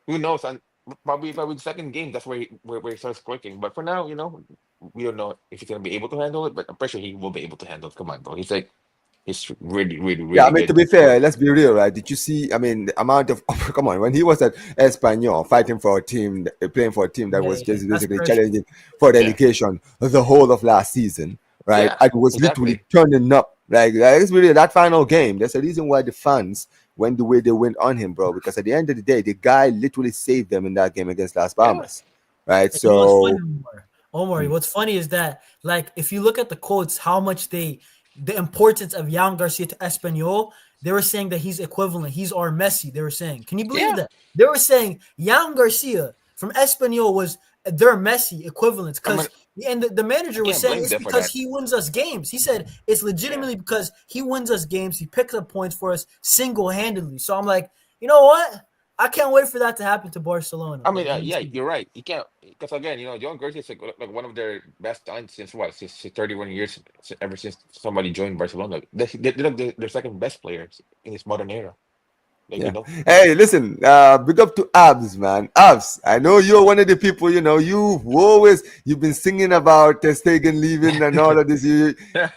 who knows? And probably the second game, that's where he starts clicking. But for now, we don't know if he's gonna be able to handle it. But I'm pretty sure he will be able to handle it. Come on, bro. He's really, really, Yeah, I really mean, to good. be fair, let's be real, right? Did you see? I mean, the amount of come on, when he was at Espanyol fighting for a team, playing for a team that yeah, was yeah. just That's basically pressure. challenging for Yeah, relegation the whole of last season, right? yeah, It was literally exactly. turning up. Like it's really that final game. There's a reason why the fans went the way they went on him, bro. Because at the end of the day, the guy literally saved them in that game against Las Yeah. Palmas, right? And you know what's funny, So. Omar? What's funny is that, like, if you look at the quotes, how much the importance of Jan Garcia to Espanyol, they were saying that he's equivalent. He's our Messi. They were saying, can you believe Yeah. that? They were saying Jan Garcia from Espanyol was their Messi equivalents I mean, because, and the I manager was can't saying blame it's them for because that. he wins us games. He said it's Yeah. legitimately because he wins us games. He picks up points for us single handedly. So I'm like, you know what? I can't wait for that to happen to Barcelona. I Like, mean, when we yeah, see you're right. You can't because again, Joan Garcia is like one of their best talents since what? Since 31 years, ever since somebody joined Barcelona. They're like their second best players in this modern era. Like Yeah. Hey, listen, big up to Abs, man. Abs, I know you're one of the people, you've been singing about Ter Stegen leaving and all of this.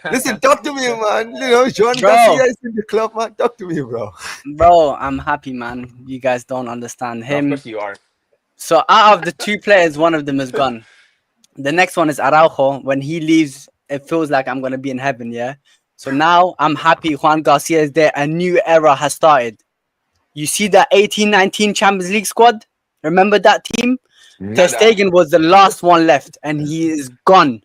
Listen, talk to me, man. Joan Garcia Bro, is in the club, man. Talk to me, bro. bro, I'm happy, man. You guys don't understand Of him. course you are. So out of the two players, one of them is gone. The next one is Araujo. When he leaves, it feels like I'm gonna be in heaven, yeah. So now I'm happy Juan Garcia is there. A new era has started. You see that 18-19 Champions League squad? Remember that team? Ter Nada. Stegen was the last one left, and he is gone.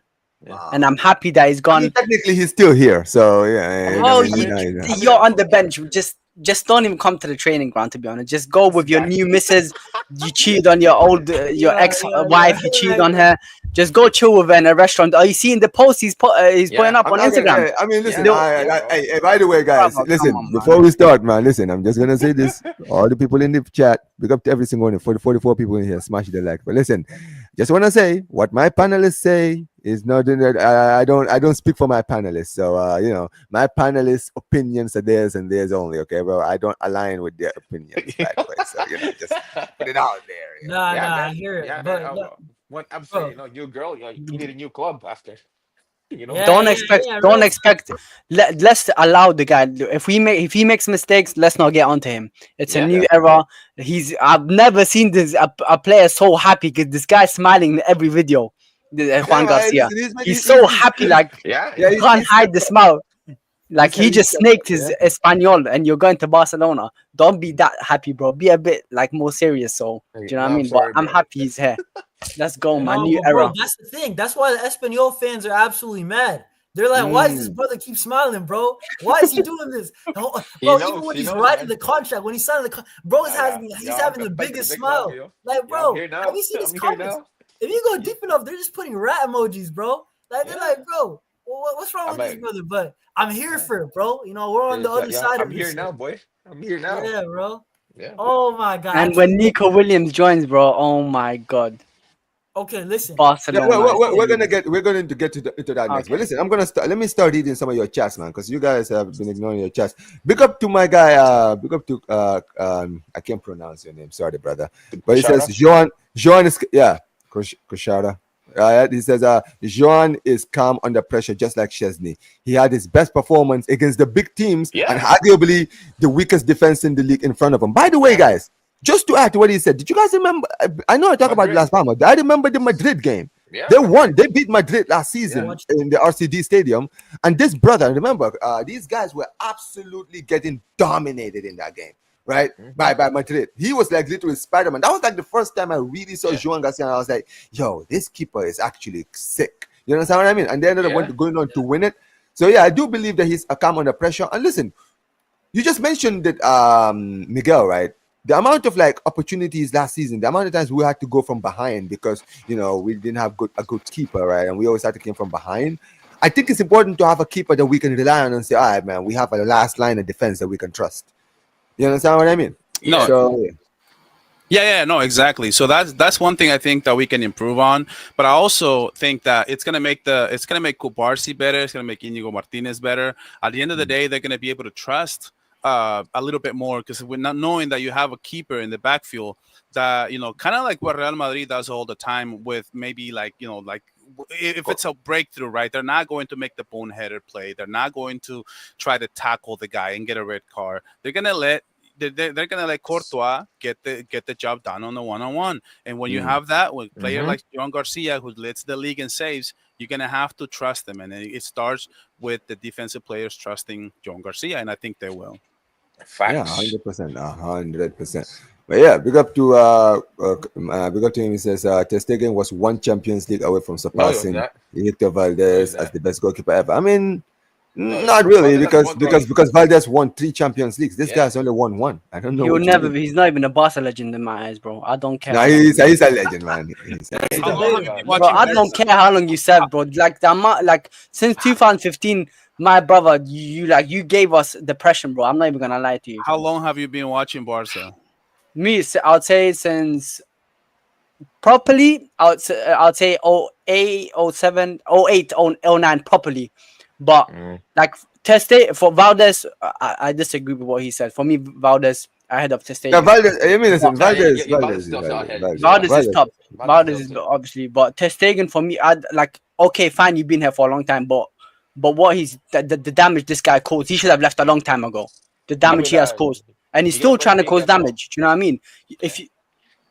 Yeah. And I'm happy that he's I mean, gone. technically, he's still here. So, yeah. Oh, I mean, you're on the bench. Just just don't even come to the training ground. To be honest, just go with your new missus. You cheated on your your ex-wife. You cheated on her. Just go chill with her in a restaurant. Are you seeing the post he's putting up I'm on not gonna, Instagram? I mean, listen. Yeah. Hey, by the way, guys, Bravo, listen. come on, man. Before we start, man, listen. I'm just gonna say this. All the people in the chat, big up to every single one for the 44 people in here. Smash the like. But listen, just wanna say what my panelists say is not. I don't speak for my panelists. So you know, my panelists' opinions are theirs and theirs only. Okay, bro. I don't align with their opinions. By the way, so you know, just put it out there. You know? Nah, Yeah, nah, I man. hear it. Yeah, But man. What I'm saying, new girl, you need a new club after. yeah, Don't yeah, expect. yeah, Don't real expect. Let's allow the guy. If he makes mistakes, let's not get onto him. It's a new era. I've never seen this a player so happy because this guy's smiling in every video. Juan Garcia. Listen, He's so happy, like Yeah, you can't hide the smile. Like he just snaked his yeah. Espanol, and you're going to Barcelona. Don't be that happy, bro. Be a bit like more serious. So do you know what I mean? sorry, But I'm bro. happy he's here. Let's go, man. No, New but bro, era. that's the thing. That's why the Espanol fans are absolutely mad. They're like, why does this brother keep smiling, bro? Why is he doing this? Bro, even when he's writing the contract, when he's signing the contract, bro, he's having the biggest smile. Like, bro, have you seen his comments? If you go deep enough, they're just putting rat emojis, bro. Like, they're like, bro, what's wrong with this brother? But I'm here for it, bro. You know, we're on the other side of I'm this. here now, boy. I'm here now. Yeah, bro. Yeah. Oh my god. And when Nico Williams joins, bro, oh my god. Okay, listen. Barcelona. We're going to get into that next. But listen, I'm gonna start. Let me start reading some of your chats, man, because you guys have been ignoring your chats. Big up to my guy. Big up to I can't pronounce your name. Sorry, brother. But he says Joan is Kushara. He says Joan is calm under pressure, just like Chesney. He had his best performance against the big teams and arguably the weakest defense in the league in front of him. By the way, guys, just to add to what he said, did you guys remember? I know I talked about it last time, but I remember the Madrid game. Yeah. They won. They beat Madrid last season in the RCD Stadium. And this brother, remember, these guys were absolutely getting dominated in that game, right? By Madrid. He was like literally Spider-Man. That was like the first time I really saw Joan Garcia, and I was like, yo, this keeper is actually sick. You understand what I mean? And they ended up going on to win it. So yeah, I do believe that he's calm under pressure. And listen, you just mentioned that Miguel, right? The amount of like opportunities last season, the amount of times we had to go from behind because we didn't have a good keeper, right? And we always had to come from behind. I think it's important to have a keeper that we can rely on and say, all right, man, we have a last line of defense that we can trust. You understand what I mean? No. So, no, exactly. So that's one thing I think that we can improve on. But I also think that it's gonna make Kubarsi better. It's gonna make Inigo Martinez better. At the end of the day, they're gonna be able to trust a little bit more because we're not knowing that you have a keeper in the backfield that kind of like what Real Madrid does all the time with maybe like if it's a breakthrough, right? They're not going to make the boneheaded play. They're not going to try to tackle the guy and get a red card. They're gonna let Courtois get the job done on the one-on-one. And when you have that with a player like Joan Garcia who leads the league in saves, you're gonna have to trust them, and it starts with the defensive players trusting Joan Garcia, and I think they will. Facts. Yeah, 100%. But yeah, big up to him. He says Ter Stegen was one Champions League away from surpassing Hector Valdez as the best goalkeeper ever. I mean, not really, because Valdez won 3 Champions Leagues. This guy's only won 1. I don't know. He's not even a Barca legend in my eyes, bro. I don't care. No, he's a legend, man. Bro, I don't care how long you served, bro. Like the amount, like since 2015, my brother, you gave us depression, bro. I'm not even gonna lie to you. How long have you been watching Barca? Me, I'd say since properly, I'd say 08, 07, 08, 09 properly. But like Ter Stegen for Valdez, I disagree with what he said. For me, Valdez ahead of Ter Stegen. Yeah, Valdez. I mean, listen, Valdez is top. Valdez is obviously, but Ter Stegen for me, I'd like okay, fine, you've been here for a long time, but what the damage this guy caused, he should have left a long time ago. The damage he has caused, and he's still trying to cause damage. Do you know what I mean? If you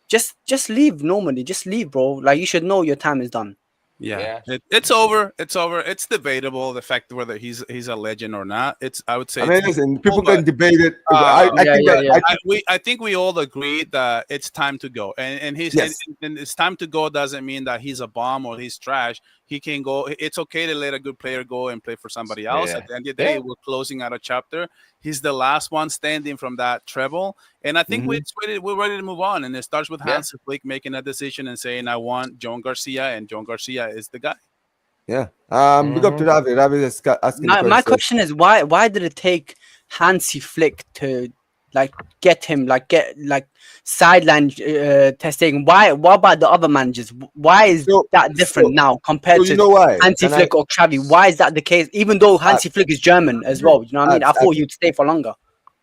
just leave normally, just leave, bro. Like you should know your time is done. Yeah. It's over. It's debatable the fact whether he's a legend or not. I would say. I mean, listen, people can debate it. I think we all agree that it's time to go, and it's time to go doesn't mean that he's a bomb or he's trash. He can go. It's okay to let a good player go and play for somebody else. Yeah. At the end of the day, Yeah. we're closing out a chapter. He's the last one standing from that treble, and I think we're ready to move on. And it starts with Hansi Flick making a decision and saying, "I want Joan Garcia," and Joan Garcia is the guy. Yeah. Big up to Ravi. Ravi is asking the My question. question is why did it take Hansi Flick to get him sideline Ter Stegen? Why? What about the other managers? Why is that different now compared you to know why? Hansi Flick or Xavi? Why is that the case? Even though Hansi Flick is German as well, you know what I mean? I thought he'd stay for longer.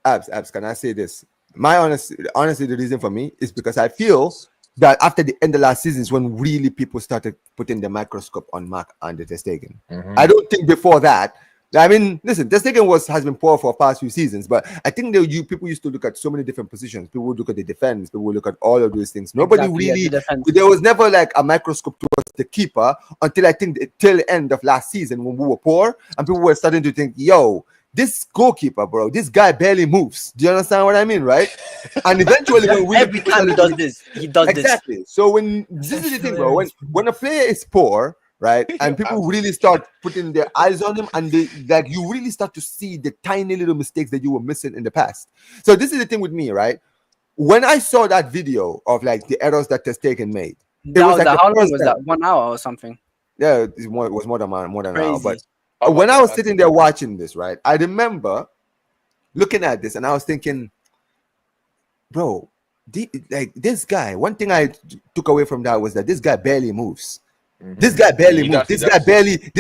Abs, can I say this? My honestly, the reason for me is because I feel that after the end of last season is when really people started putting the microscope on Mark and Ter Stegen. I don't think before that. I mean, listen, Ter Stegen has been poor for the past few seasons, but I think people used to look at so many different positions. People would look at the defense. People would look at all of those things. Nobody really. There was never like a microscope towards the keeper until I think the tail end of last season when we were poor and people were starting to think, yo, this goalkeeper, bro, this guy barely moves. Do you understand what I mean, right? And eventually, every time he does this, exactly. So this is the thing, bro. When a player is poor, right, and people really start putting their eyes on him, and you really start to see the tiny little mistakes that you were missing in the past. So this is the thing with me, right? When I saw that video of like the errors that Ter Stegen made, how long was that? 1 hour or something? Yeah, it was more than an hour, but. Oh, When I was sitting there watching this, right, I remember looking at this and I was thinking, bro, this guy, one thing I took away from that was that this guy barely moves. This guy barely moves. This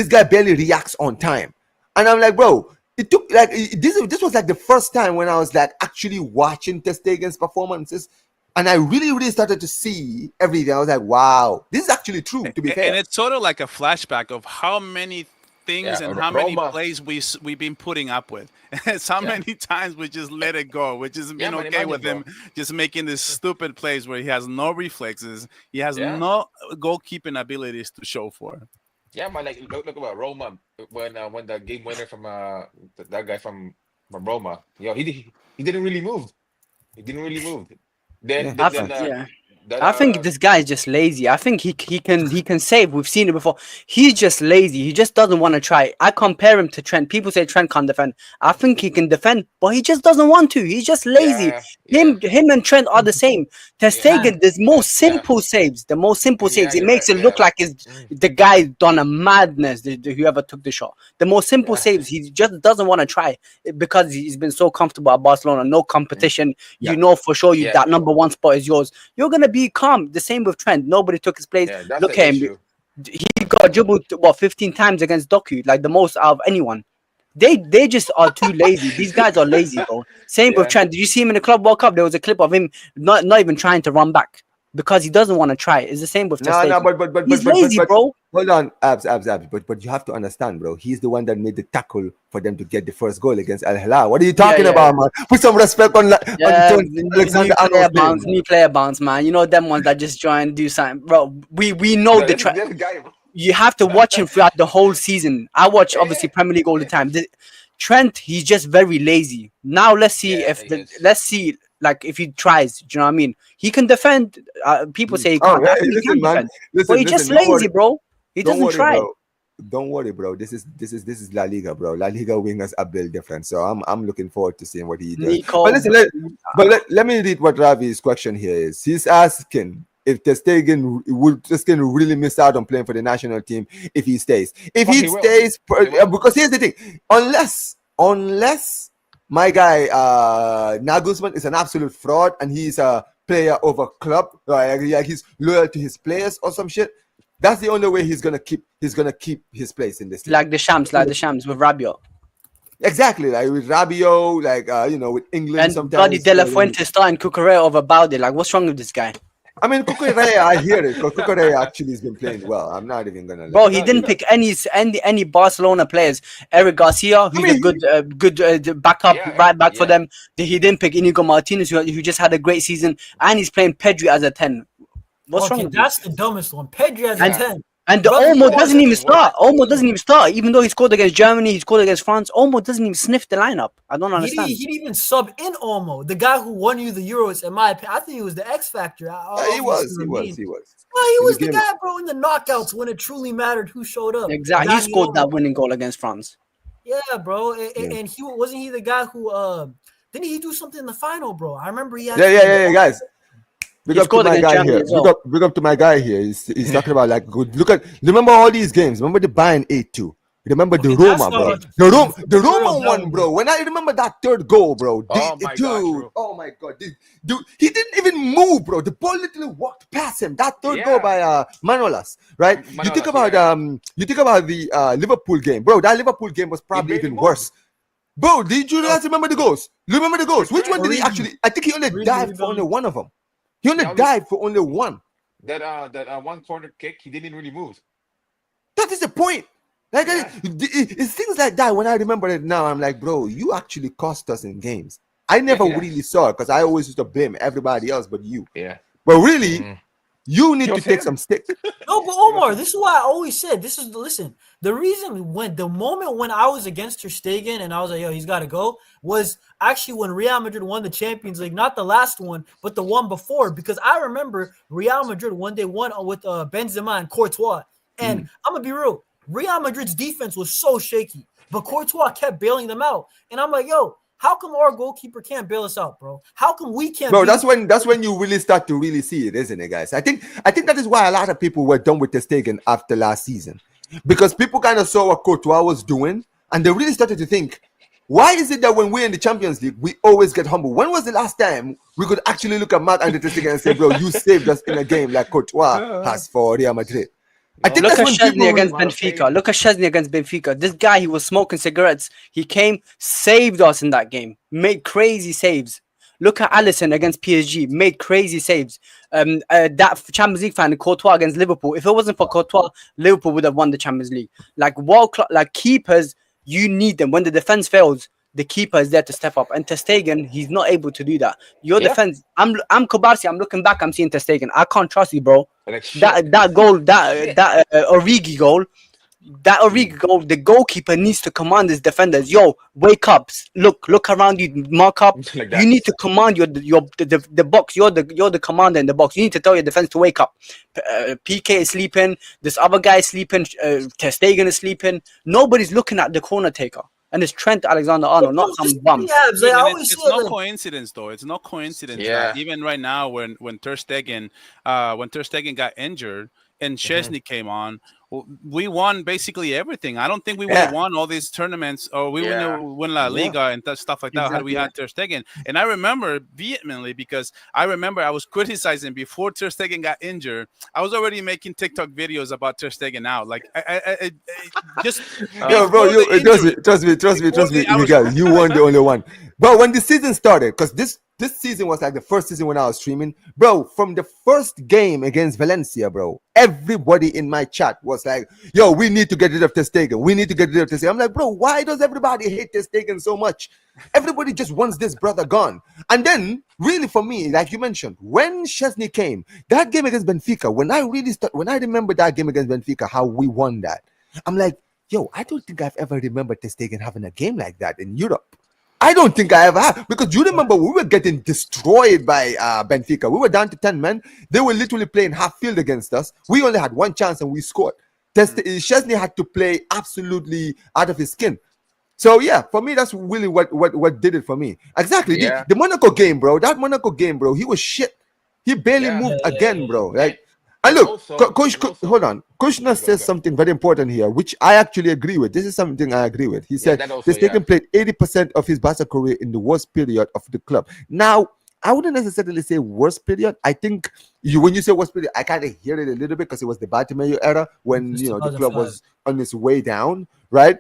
guy barely reacts on time. And I'm like, bro, it took like this was like the first time when I was like actually watching Ter Stegen's performances. And I really, really started to see everything. I was like, wow, this is actually true, to be fair. And it's sort of like a flashback of how many things and how many plays we've been putting up with. So many times we just let it go. We just been okay with him just making these stupid plays where he has no reflexes. He has no goalkeeping abilities to show for. Yeah, man. Like look about Roma when the game winner from that guy from Roma. He didn't really move. He didn't really move. I think this guy is just lazy. I think he can save. We've seen it before. He's just lazy. He just doesn't want to try. I compare him to Trent. People say Trent can't defend. I think he can defend, but he just doesn't want to. He's just lazy. Him and Trent are the same. Ter Stegen, there's more simple saves. The most simple saves. It makes it look like the guy done a madness. Whoever took the shot. The most simple saves. He just doesn't want to try because he's been so comfortable at Barcelona. No competition. You know for sure that number one spot is yours. You're gonna be calm. The same with Trent. Nobody took his place. Look at him. He got dribbled 15 times against Doku, like the most out of anyone. They just are too lazy. These guys are lazy, bro. Same with Trent. Did you see him in the Club World Cup? There was a clip of him not even trying to run back because he doesn't want to try. It's the same with Ter Stegen. But he's lazy, bro. Hold on, abs. But you have to understand, bro. He's the one that made the tackle for them to get the first goal against Al Hilal. What are you talking about, man? Put some respect on Alexander-Arnold's new player bounce, man. You know them ones that just join, do something, bro. We know the guy. You have to watch him throughout the whole season. I watch obviously Premier League all the time. Trent, he's just very lazy. Now let's see like if he tries. Do you know what I mean? He can defend. People say he can't. He can defend. But he's just lazy, bro. He doesn't try. Don't worry, bro. This is La Liga, bro. La Liga wingers are built different. So I'm looking forward to seeing what he does. Nico, but listen, let me read what Ravi's question here is. He's asking if Ter Stegen really miss out on playing for the national team if he stays. If he stays, because here's the thing: unless my guy Nagelsmann is an absolute fraud and he's a player over club, like he's loyal to his players or some shit. That's the only way he's gonna keep his place in this league. Like the Shams with Rabiot. Exactly, like with Rabiot, like with England and sometimes. Bloody De La Fuente starting Cucurella over Balde. Like, what's wrong with this guy? I mean, Cucurella, I hear it because Cucurella actually has been playing well. I'm not even gonna. Bro, he didn't pick any Barcelona players. Eric Garcia, who's a good backup right back for them. He didn't pick Inigo Martinez, who just had a great season, and he's playing Pedri as a 10. What's wrong with that's the dumbest one. Pedri as a 10. And the Brother, Olmo you doesn't even watching? start. Olmo doesn't even start. Even though he scored against Germany, he scored against France. Olmo doesn't even sniff the lineup. I don't understand. He didn't even sub in Olmo, the guy who won you the Euros. In my opinion, I think he was the X factor. He was. Well, he In the was the game, guy, bro, in the knockouts when it truly mattered who showed up. Exactly. He Dani scored that Olmo. winning goal against France. Yeah, bro. And, Yeah. and he wasn't he the guy who didn't he do something in the final, bro? I remember he yeah, guys. Big He up to scored my against guy Germany here. as well. Big up to my guy here. He's talking about like good. Remember all these games. Remember the Bayern 8-2. Remember the Okay, that's Roma, not bro. untrue. The For real, Roma that one, one, bro. When I remember that third goal, bro. Oh my gosh, bro. Oh my god, dude, he didn't even move, bro. The ball literally walked past him. That third goal Yeah. by Manolas, right? You think Manolas, about yeah. you think about the Liverpool game, bro. That Liverpool game was probably barely even moved. worse. Bro, did you guys remember the goals? Remember the goals? Which one did he Origi. actually? I think he only Origi dived for only rebound. one of them. He only Yeah, only- dived for only one. That one corner kick, he didn't really move. That is the point. Like Yeah. it's things like that. When I remember it now, I'm like, bro, you actually cost us in games. I never Yeah. really saw it because I always used to blame everybody else but you. Yeah. But really, Mhm. you need It to was take him. some sticks. No, but Omar, this is why I always said listen. The reason when the moment when I was against Ter Stegen and I was like, yo, he's got to go, was actually when Real Madrid won the Champions League, not the last one, but the one before. Because I remember Real Madrid one day won with Benzema and Courtois, and I'm gonna be real, Real Madrid's defense was so shaky, but Courtois kept bailing them out, and I'm like, yo. How come our goalkeeper can't bail us out, bro? How come we can't? Bro, that's when you really start to really see it, isn't it, guys? I think that is why a lot of people were done with Ter Stegen after last season, because people kind of saw what Courtois was doing, and they really started to think, why is it that when we're in the Champions League, we always get humble? When was the last time we could actually look at Marc-Andre Ter Stegen and say, bro, you saved us in a game like Courtois has for Real Madrid? I think Look that's at when Chesney people against really- Benfica. Look at Chesney against Benfica. This guy, he was smoking cigarettes. He came, saved us in that game, made crazy saves. Look at Alisson against PSG, made crazy saves. That Champions League final, Courtois against Liverpool. If it wasn't for Courtois, Liverpool would have won the Champions League. Like like keepers, you need them. When the defense fails, the keeper is there to step up. And Ter Stegen, he's not able to do that. Your Yeah. defense, I'm Kobarsi. I'm looking back. I'm seeing Ter Stegen. I can't trust you, bro. Like shit. That goal, that Origi goal, the goalkeeper needs to command his defenders. Yo, wake up! Look around you, mark up. Like that. You need to command the box. You're the commander in the box. You need to tell your defense to wake up. PK is sleeping. This other guy is sleeping. Ter Stegen is sleeping. Nobody's looking at the corner taker. And it's Trent Alexander-Arnold, not some bum. Like, I And always it's say, no like, coincidence, though. It's no coincidence Yeah. that even right now, when Ter Stegen got injured and Chesney came on, we won basically everything. I don't think we would have won all these tournaments, or we Yeah. would win La Liga and stuff like that had we had Ter Stegen. And I remember vehemently, because I remember I was criticizing before Ter Stegen got injured. I was already making TikTok videos about Ter Stegen now. Like I just Yo, bro, before the trust me, injury. I was- Miguel, you weren't the only one. Bro, when the season started, because this season was like the first season when I was streaming, bro, from the first game against Valencia, bro, everybody in my chat was like, yo, we need to get rid of Ter Stegen. We need to get rid of Ter Stegen. I'm like, bro, why does everybody hate Ter Stegen so much? Everybody just wants this brother gone. And then, really for me, like you mentioned, when Chesney came, that game against Benfica, when I remember that game against Benfica, how we won that, I'm like, yo, I don't think I've ever remembered Ter Stegen having a game like that in Europe. I don't think I ever have, because you remember we were getting destroyed by Benfica. We were down to 10 men. They were literally playing half field against us. We only had one chance and we scored. Chesney had to play absolutely out of his skin. So yeah, for me, that's really what did it for me. Exactly. Yeah. The Monaco game, bro. That Monaco game, bro. He was shit. He barely Yeah. moved Yeah, again, bro. Like, And and look, also- Coach, and also- hold on. Kushner says something very important here, which I actually agree with. This is something I agree with. He said that also, Ter Stegen played 80% of his Barca career in the worst period of the club. Now, I wouldn't necessarily say worst period. I think when you say worst period, I kind of hear it a little bit because it was the Bartomeu era when It's the club 2005. was on its way down, right?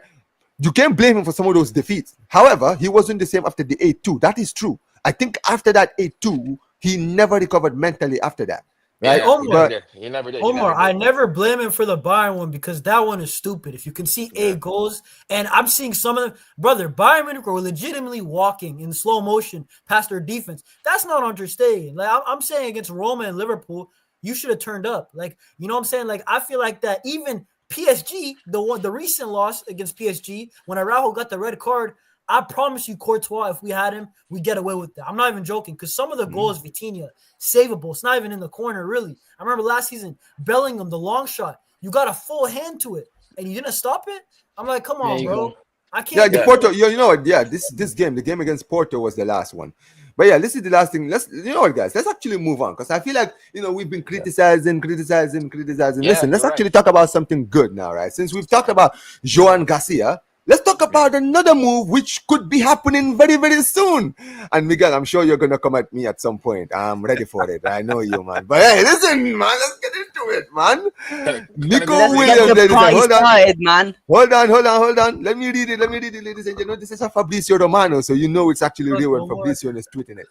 You can't blame him for some of those defeats. However, he wasn't the same after the 8-2. That is true. I think after that 8-2, he never recovered mentally after that. Right? Yeah, Omar, he never did. Omar, I never blame him for the Bayern one because that one is stupid. If you can see 8 goals, and I'm seeing some of them, brother, Bayern Munich were legitimately walking in slow motion past their defense. That's not understated. Like I'm saying against Roma and Liverpool, you should have turned up. Like, you know what I'm saying? Like, I feel like that even PSG, the recent loss against PSG, when Araujo got the red card, I promise you, Courtois, if we had him, we get away with that. I'm not even joking, because some of the goals, Vitinha, savable. It's not even in the corner, really. I remember last season, Bellingham, the long shot, you got a full hand to it, and you didn't stop it? I'm like, come There on, you bro. go. I Yeah, can't the do Porto. it. You know what? Yeah, this game, the game against Porto was the last one. But yeah, this is the last thing. You know what, guys? Let's actually move on, because I feel like we've been criticizing. Yeah, Listen, let's you're right. actually talk about something good now, right? Since we've talked about Joan Garcia, let's talk about another move which could be happening very, very soon. And Miguel, I'm sure you're gonna come at me at some point. I'm ready for it. I know you, man. But hey, listen, man, let's get into it, man. Gonna be Nico Let's crazy. get Williams, the ladies and party hold on. started, man. Hold on. Let me read it, ladies and gentlemen. This is a Fabrizio Romano, so you know it's actually real when Fabrizio is tweeting it.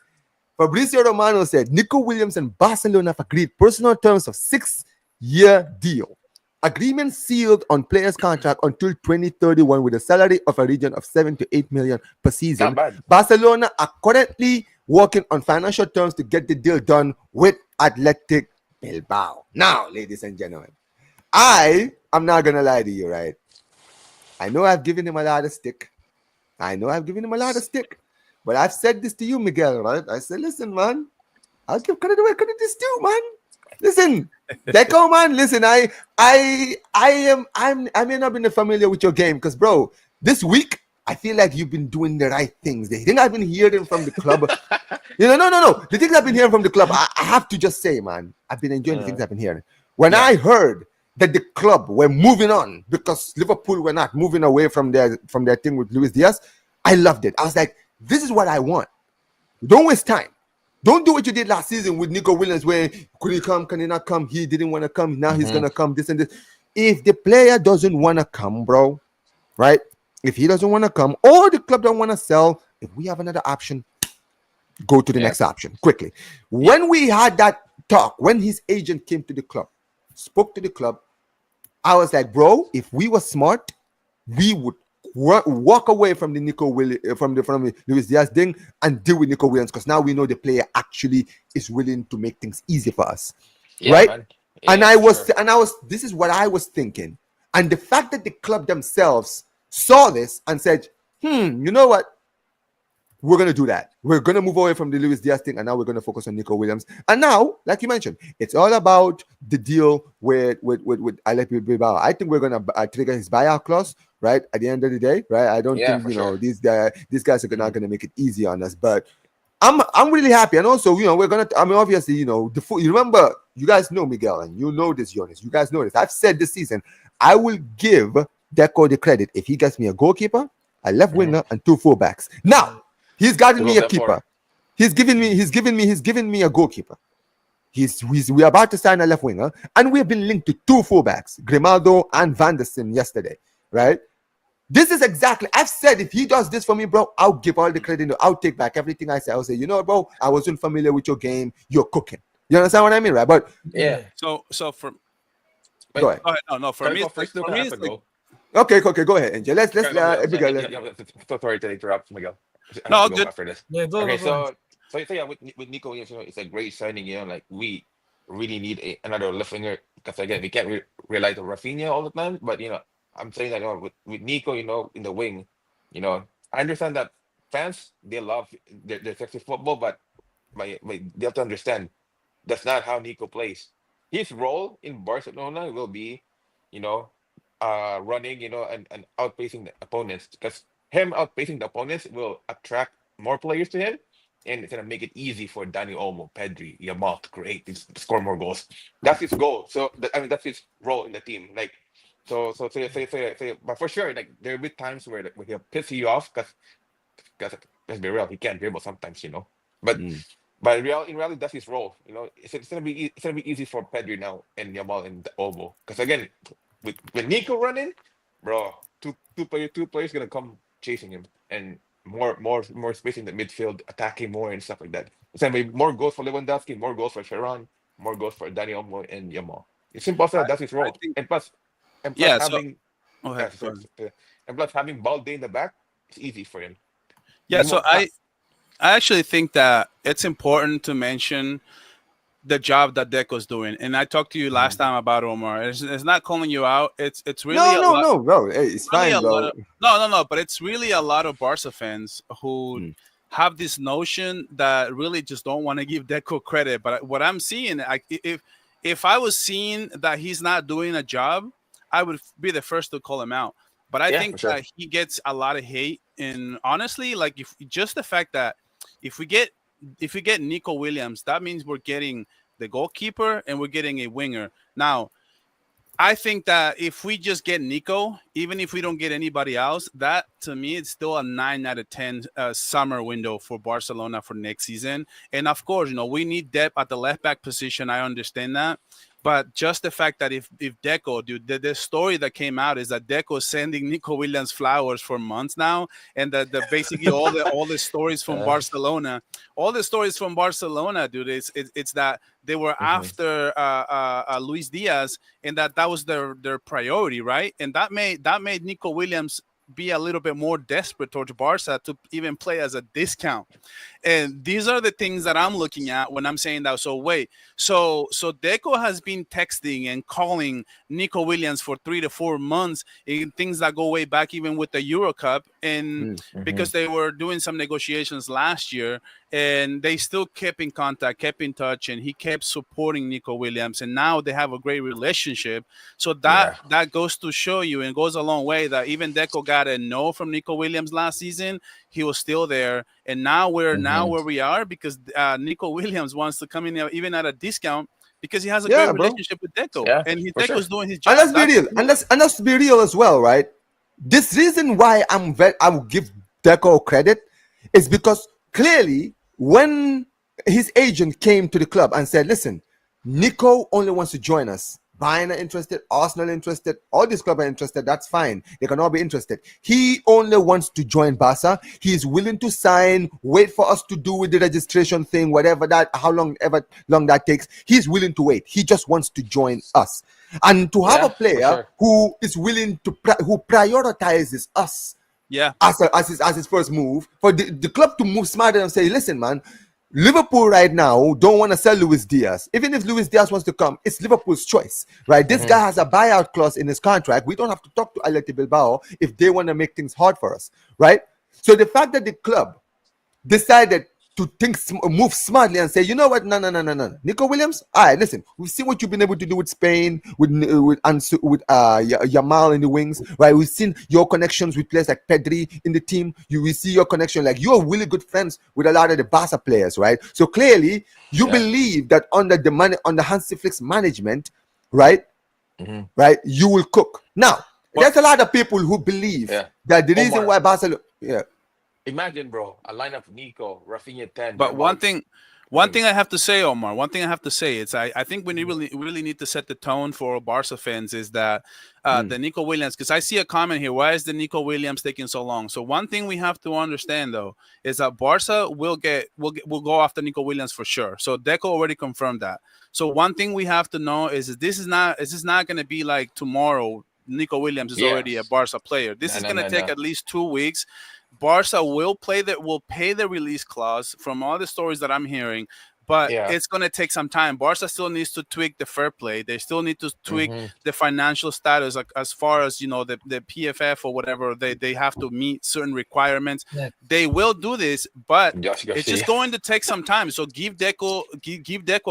Fabrizio Romano said, Nico Williams and Barcelona have agreed personal terms of 6-year deal. Agreement sealed on players' contract until 2031 with a salary of a region of 7 to 8 million per season. Not bad. Barcelona are currently working on financial terms to get the deal done with Athletic Bilbao. Now, ladies and gentlemen, I'm not gonna lie to you, right? I know I've given him a lot of stick. But I've said this to you, Miguel, right? I said, listen, man, I'll give credit away credit is due, man. Listen, Deco, man, listen, I may not be familiar with your game, because bro, this week I feel like you've been doing the right things. The thing I've been hearing from the club, no. The things I've been hearing from the club, I have to just say, man, I've been enjoying the things I've been hearing. When I heard that the club were moving on because Liverpool were not moving away from their thing with Luis Diaz, I loved it. I was like, this is what I want. Don't waste time. Don't do what you did last season with Nico Williams, where could he come, can he not come? He didn't want to come. Now he's gonna come. This and this. If the player doesn't want to come, bro, right? If he doesn't want to come, or the club don't want to sell, if we have another option, go to the next option quickly. When we had that talk, when his agent came to the club, spoke to the club, I was like, bro, if we were smart, we would walk away from the from the Luis Diaz thing and deal with Nico Williams, because now we know the player actually is willing to make things easy for us, right? Man. And I was this is what I was thinking, and the fact that the club themselves saw this and said, you know what? We're going to do that. We're going to move away from the Luis Diaz thing, and now we're going to focus on Nico Williams. And now, like you mentioned, it's all about the deal with Athletic Bilbao. I think we're going to trigger his buyout clause, right? At the end of the day, right? I don't think, these guys are not going to make it easy on us. But I'm really happy. And also, we're going to, obviously, you remember, you guys know Miguel, and you know this, Jonas. You guys know this. I've said this season, I will give Deco the credit if he gets me a goalkeeper, a left winger, and 2 fullbacks. Now, he's gotten me a keeper. He's given me a goalkeeper. We're about to sign a left winger, and we've been linked to 2 fullbacks, Grimaldo and Van der Sar yesterday, right? This is exactly, I've said, if he does this for me, bro, I'll give all the credit. I'll take back everything I said. I'll say, you know what, bro, I wasn't familiar with your game. You're cooking. You understand what I mean, right? But So for go ahead. No, for me, first, for me, it's like, Okay, go ahead, Angel. Let's sorry to interrupt, Miguel. No, I have to go good. after this. Yeah, go. Okay, Go. so yeah, with Nico Williams, it's a great signing. Like we really need another left winger, because again, we can't rely on Rafinha all the time. But I'm saying that with Nico, in the wing, I understand that fans, they love their sexy football, but they have to understand that's not how Nico plays. His role in Barcelona will be, running, and outpacing the opponents, because him outpacing the opponents will attract more players to him, and it's gonna make it easy for Dani Olmo, Pedri, Yamal to create, to score more goals. That's his goal. So that's his role in the team. Like, but for sure, like there'll be times where he'll piss you off, because let's be real, he can't dribble sometimes, But but in reality, that's his role. It's gonna be easy for Pedri now and Yamal and Olmo, because again, with Nico running, bro, two players gonna come chasing him, and more space in the midfield, attacking more and stuff like that. It's gonna be more goals for Lewandowski, more goals for Ferran, more goals for Dani Olmo and Yamal. It's simple as that. That's his role. think- And plus Yeah, so- having Go ahead, go ahead. and plus having Balde in the back, it's easy for him. Yeah, Be so more I fast. actually think that it's important to mention the job that Deco's doing. And I talked to you last time about Omar. It's not calling you out. It's really No, a no, lot. no, bro. Hey, it's Really fine, a lot bro. of no. But it's really a lot of Barca fans who Mm. have this notion that really just don't want to give Deco credit. But what I'm seeing, if I was seeing that he's not doing a job, I would be the first to call him out. But I Yeah, for think sure. that he gets a lot of hate, and honestly, like if just the fact that if we get Nico Williams, that means we're getting the goalkeeper and we're getting a winger. Now, I think that if we just get Nico, even if we don't get anybody else, that to me it's still a 9 out of 10 summer window for Barcelona for next season. And of course, we need depth at the left back position. I understand that. But just the fact that if Deco, dude, the story that came out is that Deco is sending Nico Williams flowers for months now, and that basically all the stories from Barcelona, dude, it's that they were after Luis Diaz, and that was their priority, right? And that made Nico Williams be a little bit more desperate towards Barca to even play as a discount. And these are the things that I'm looking at when I'm saying that. So wait, so Deco has been texting and calling Nico Williams for 3 to 4 months in things that go way back even with the Euro Cup, and because they were doing some negotiations last year, and they still kept in contact, kept in touch, and he kept supporting Nico Williams, and now they have a great relationship. So that goes to show you, and goes a long way, that even Deco got a no from Nico Williams last season, he was still there, and now we're now where we are because Nico Williams wants to come in even at a discount because he has a great relationship with Deco, and Deco's doing his job. And let's be real, and let's be real as well, right? This reason why I will give Deco credit is because clearly when his agent came to the club and said, "Listen, Nico only wants to join us. Bayern are interested, Arsenal interested, all these clubs are interested. That's fine. They can all be interested. He only wants to join Barca. He is willing to sign, wait for us to do with the registration thing, whatever that, how long that takes. He's willing to wait. He just wants to join us. And to have a player who is willing to who prioritizes us, as his first move, for the club to move smarter and say, listen, man, Liverpool right now don't want to sell Luis Diaz. Even if Luis Diaz wants to come, it's Liverpool's choice, right? This guy has a buyout clause in his contract. We don't have to talk to Athletic Bilbao if they want to make things hard for us, right? So the fact that the club decided to move smartly and say, you know what, no, Nico Williams, all right, listen, we've seen what you've been able to do with Spain, with Yamal in the wings, right? We've seen your connections with players like Pedri in the team. We see your connection, like you're really good friends with a lot of the Barca players, right? So clearly, you believe that under Hansi Flick's management, right, right, you will cook. Now, there's a lot of people who believe that the reason why Barcelona, Imagine, bro, a lineup of Nico, Rafinha 10. But one thing I have to say, Omar, it's I think we really need to set the tone for Barca fans is that the Nico Williams, because I see a comment here, why is the Nico Williams taking so long? So one thing we have to understand though is that Barca will go after Nico Williams for sure. So Deco already confirmed that. So one thing we have to know is this is not going to be like tomorrow. Nico Williams is already a Barca player. This is going to take at least 2 weeks. Barca will pay the release clause from all the stories that I'm hearing, but it's going to take some time. Barca still needs to tweak the fair play. They still need to tweak the financial status, like, as far as, the PFF or whatever. They have to meet certain requirements. Yeah. They will do this, but it's just going to take some time. So give Deco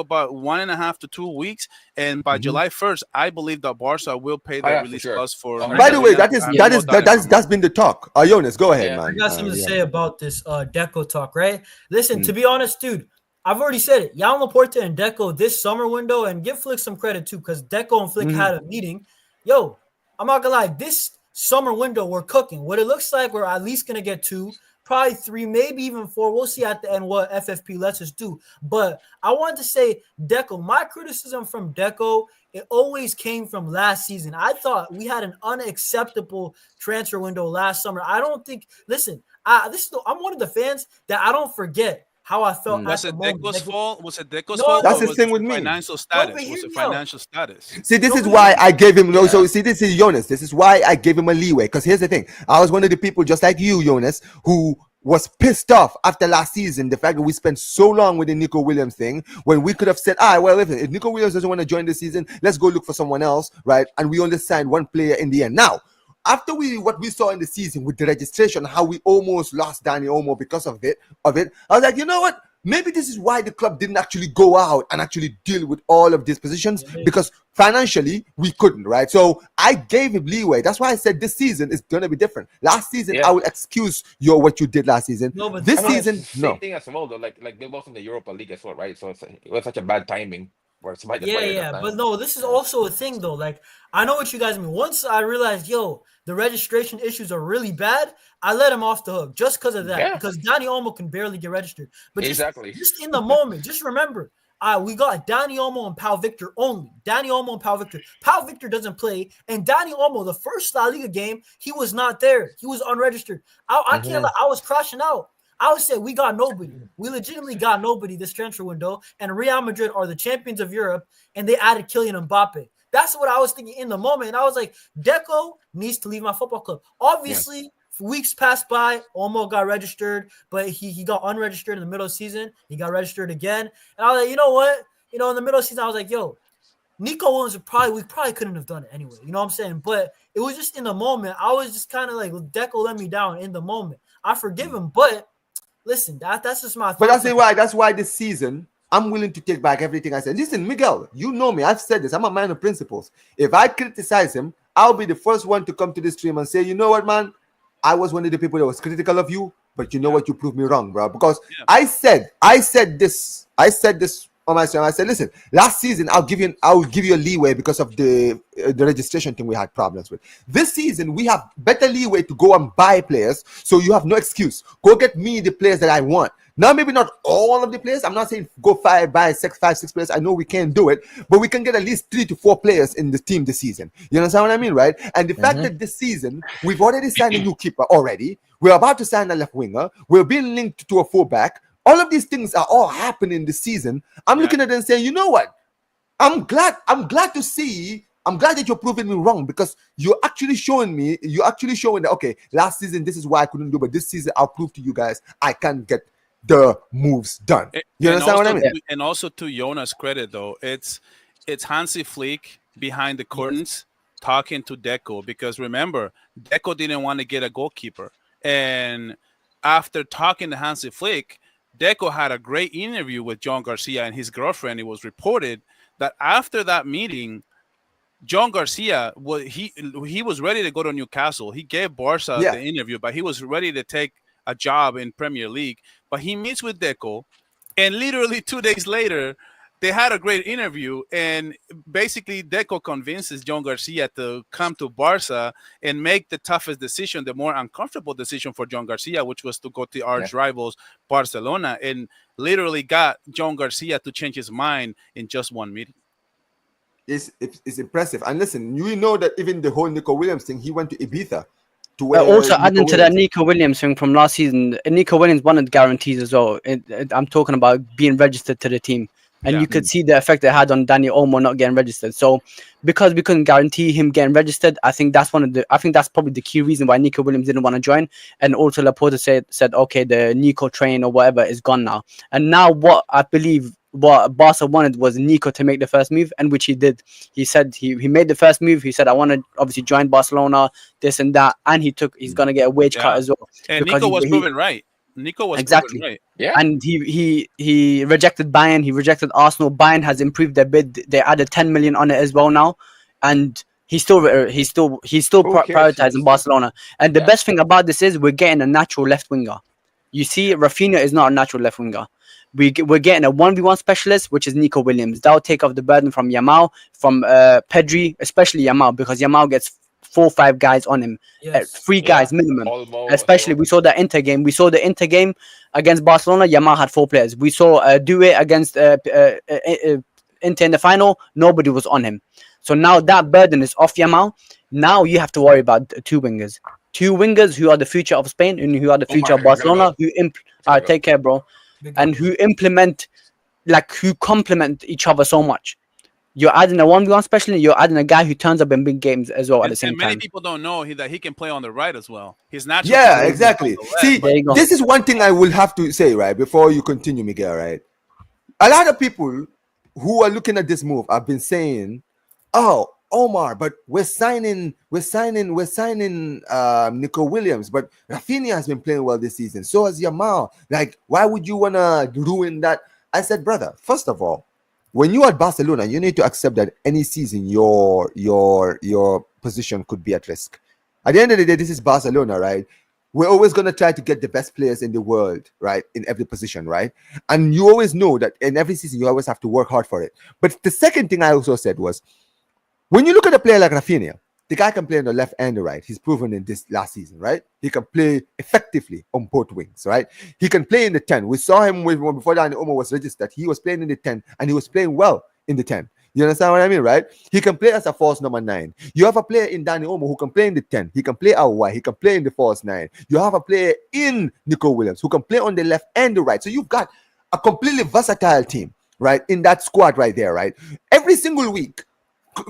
about 1.5 to 2 weeks, and by July 1st, I believe that Barca will pay the release clause for. By the way, that's been the talk. Jonas, go ahead, man. I got something to say about this Deco talk, right? Listen, to be honest, dude, I've already said it. Jan Laporta and Deco this summer window, and give Flick some credit too, because Deco and Flick had a meeting. Yo, I'm not gonna lie, this summer window we're cooking. What it looks like, we're at least gonna get 2, probably 3, maybe even 4. We'll see at the end what FFP lets us do. But I wanted to say, Deco, my criticism from Deco, it always came from last season. I thought we had an unacceptable transfer window last summer. I don't think. Listen, I'm one of the fans that I don't forget how I felt. Was it Deco's fault? Was it Deco's fault? That's the thing with me. Financial status. Was it financial status? See, this is why I gave him So see, this is Jonas. This is why I gave him a leeway. Because here's the thing: I was one of the people, just like you, Jonas, who was pissed off after last season, the fact that we spent so long with the Nico Williams thing, when we could have said, well, if Nico Williams doesn't want to join this season, let's go look for someone else, right? And we only signed one player in the end. Now, after what we saw in the season with the registration, how we almost lost Dani Olmo because of it, I was like, you know what? Maybe this is why the club didn't actually go out and actually deal with all of these positions, because financially we couldn't, right? So I gave him leeway. That's why I said this season is going to be different. Last season, I will excuse what you did last season. No, but this I mean, season, same thing as well though. Like they lost in the Europa League as well, right? So it was such a bad timing for it's by the player at that time. But no, this is also a thing though. Like, I know what you guys mean. Once I realized, the registration issues are really bad, I let him off the hook just because of that. Yeah. Because Dani Olmo can barely get registered. But Exactly. just in the moment, just remember, we got Dani Olmo and Pau Victor only. Dani Olmo and Pau Victor. Pau Victor doesn't play, and Dani Olmo, the first La Liga game, he was not there. He was unregistered. I can't lie, I was crashing out. I would say we got nobody. We legitimately got nobody this transfer window, and Real Madrid are the champions of Europe, and they added Kylian Mbappe. That's what I was thinking in the moment. And I was like, Deco needs to leave my football club. Obviously, weeks passed by, Olmo got registered, but he got unregistered in the middle of the season. He got registered again. And I was like, you know what? In the middle of the season, I was like, Nico Williams we probably couldn't have done it anyway. You know what I'm saying? But it was just in the moment. I was just kind of like, Deco let me down in the moment. I forgive him, but listen, that's just my But that's why this season I'm willing to take back everything I said. Listen, Miguel, you know me. I've said this. I'm a man of principles. If I criticize him, I'll be the first one to come to the stream and say, you know what, man? I was one of the people that was critical of you, but you know what? You proved me wrong, bro. Because I said this on my stream. I said, listen, last season I'll give you a leeway because of the registration thing we had problems with. This season we have better leeway to go and buy players, so you have no excuse. Go get me the players that I want. Now, maybe not all of the players. I'm not saying go buy six players. I know we can't do it, but we can get at least 3 to 4 players in the team this season. You understand what I mean, right? And the fact that this season we've already signed a new keeper already. We're about to sign a left winger. We're being linked to a fullback. All of these things are all happening this season. I'm looking at it and saying, you know what? I'm glad to see. I'm glad that you're proving me wrong, because you're actually showing that, okay, last season this is why I couldn't do, but this season I'll prove to you guys I can get the moves done. You understand what I mean? And also, to Jonas' credit, though, it's Hansi Flick behind the curtains talking to Deco, because remember, Deco didn't want to get a goalkeeper, and after talking to Hansi Flick, Deco had a great interview with Joan Garcia and his girlfriend. It was reported that after that meeting, Joan Garcia he was ready to go to Newcastle. He gave Barça the interview, but he was ready to take a job in Premier League. But he meets with Deco, and literally 2 days later, they had a great interview, and basically Deco convinces Joan Garcia to come to Barça and make the toughest decision, the more uncomfortable decision for Joan Garcia, which was to go to arch rivals Barcelona, and literally got Joan Garcia to change his mind in just one meeting. It's impressive. And listen, you know that even the whole Nico Williams thing, he went to Ibiza. Also, adding to that Nico Williams thing from last season, Nico Williams wanted guarantees as well. I'm talking about being registered to the team. And you could see the effect it had on Dani Olmo not getting registered. So because we couldn't guarantee him getting registered, I think that's probably the key reason why Nico Williams didn't want to join. And also Laporta said, okay, the Nico train or whatever is gone now. And now what Barca wanted was Nico to make the first move, and which he did. He said he made the first move. He said, I want to obviously join Barcelona, this and that. And he's going to get a wage cut as well. And Nico was proven right. Nico was exactly right. Yeah, and he rejected Bayern. He rejected Arsenal. Bayern has improved their bid. They added 10 million on it as well now, and he's still prioritizing Barcelona. And the best thing about this is we're getting a natural left winger. You see, Rafinha is not a natural left winger. We're getting a 1v1 specialist, which is Nico Williams. That'll take off the burden from Yamal, from Pedri, especially Yamal, because Yamal gets 4 or 5 guys on him, 3 guys minimum. Especially, we saw the Inter game. Against Barcelona. Yamal had 4 players. We saw do it against Inter in the final. Nobody was on him. So now that burden is off Yamal. Now you have to worry about 2 wingers. 2 wingers who are the future of Spain and who are the future of Barcelona. Take care, bro. And who complement each other so much. you're adding a 1v1 specialist, you're adding a guy who turns up in big games as well at the And same many time. people don't know that he can play on the right as well. His natural Yeah, position is on exactly. the left, See, but There you go. this is one thing I will have to say, right, before you continue, Miguel, right? A lot of people who are looking at this move have been saying, "Oh, Omar, but we're signing Nico Williams, but Rafinha has been playing well this season. So has Yamal. Like, why would you wanna ruin that?" I said, brother, first of all, when you are at Barcelona, you need to accept that any season your position could be at risk. At the end of the day, this is Barcelona, right? We're always going to try to get the best players in the world, right? In every position, right? And you always know that in every season, you always have to work hard for it. But the second thing I also said was, when you look at a player like Rafinha, the guy can play on the left and the right. He's proven in this last season, right? He can play effectively on both wings, right? He can play in the 10. We saw him before Dani Omar was registered. He was playing in the 10 and he was playing well in the 10. You understand what I mean, right? He can play as a false number 9. You have a player in Dani Omar who can play in the 10. He can play out wide. He can play in the false 9. You have a player in Nico Williams who can play on the left and the right. So you've got a completely versatile team, right? In that squad right there, right? Every single week,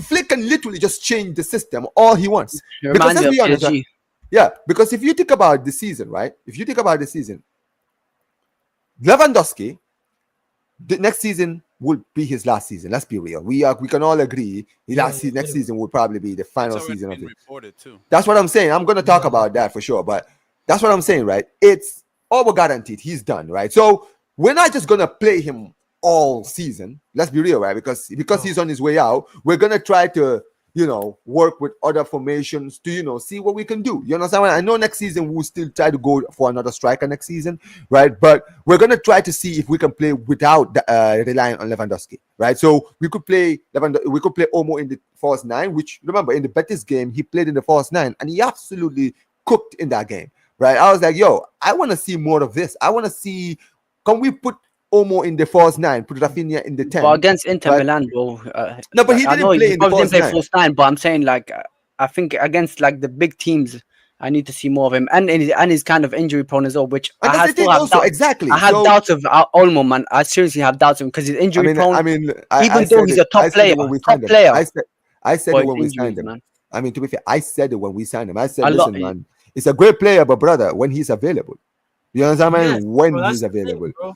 Flick can literally just change the system all he wants. It Because reminds me let's of be honest, PSG. yeah, because if you think about the season, right? If you think about the season, Lewandowski, the next season will be his last season. Let's be real. We can all agree next season will probably be the it's final already season of been it. reported too. That's what I'm saying. I'm gonna talk about that for sure, but that's what I'm saying, right? It's all guaranteed. He's done, right? So we're not just gonna play him all season. Let's be real, right? Because he's on his way out, we're gonna try to work with other formations to see what we can do. You understand? I know next season we'll still try to go for another striker next season, right? But we're gonna try to see if we can play without relying on Lewandowski, right? So we could play Omo in the false 9, which remember in the Betis game he played in the false 9 and he absolutely cooked in that game, right? I was like, yo, I want to see more of this. I want to see, can we put Omo in the false 9, put Rafinha in the 10? But against Inter right? Milan, bro. No, but he I know didn't play he in the probably didn't false play 9. false 9, but I'm saying like I think against like the big teams, I need to see more of him, and he's kind of injury prone as well, which And that's the still thing have also, doubts. exactly. I have So doubts of Olmo, man. I seriously have doubts of him because he's injury prone. I Even though said he's it. a top I said player, it when we signed him. I said it but when we signed injuries, him. man. I mean, to be fair, I said it when we signed him. I said, A lot. listen, man, he's a great player, but brother, when he's available, you understand, man? Yes, When bro, that's he's the thing, available. bro.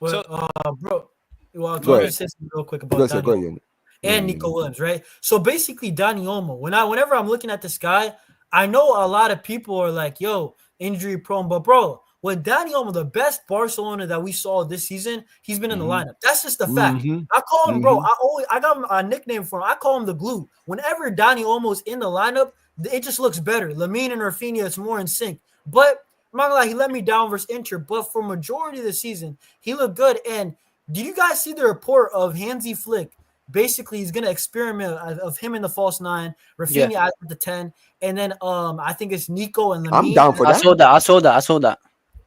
Well, bro, well, Go let me ahead. say something real quick Go about ahead. Dani Olmo and Nico Williams, right? So basically, Dani Olmo. Whenever I'm looking at this guy, I know a lot of people are like, "Yo, injury prone," but bro, with Dani Olmo, the best Barcelona that we saw this season, he's been in the lineup. That's just a fact. I call him, bro. I got him a nickname for him. I call him the glue. Whenever Dani Olmo's in the lineup, it just looks better. Lamine and Rafinha, it's more in sync. But I'm not gonna lie, he let me down versus Inter. But for majority of the season, he looked good. And did you guys see the report of Hansi Flick? Basically, he's gonna experiment of him in the false 9, Rafinha at the 10, and then I think it's Nico and Lamine. I'm down for I that. saw that.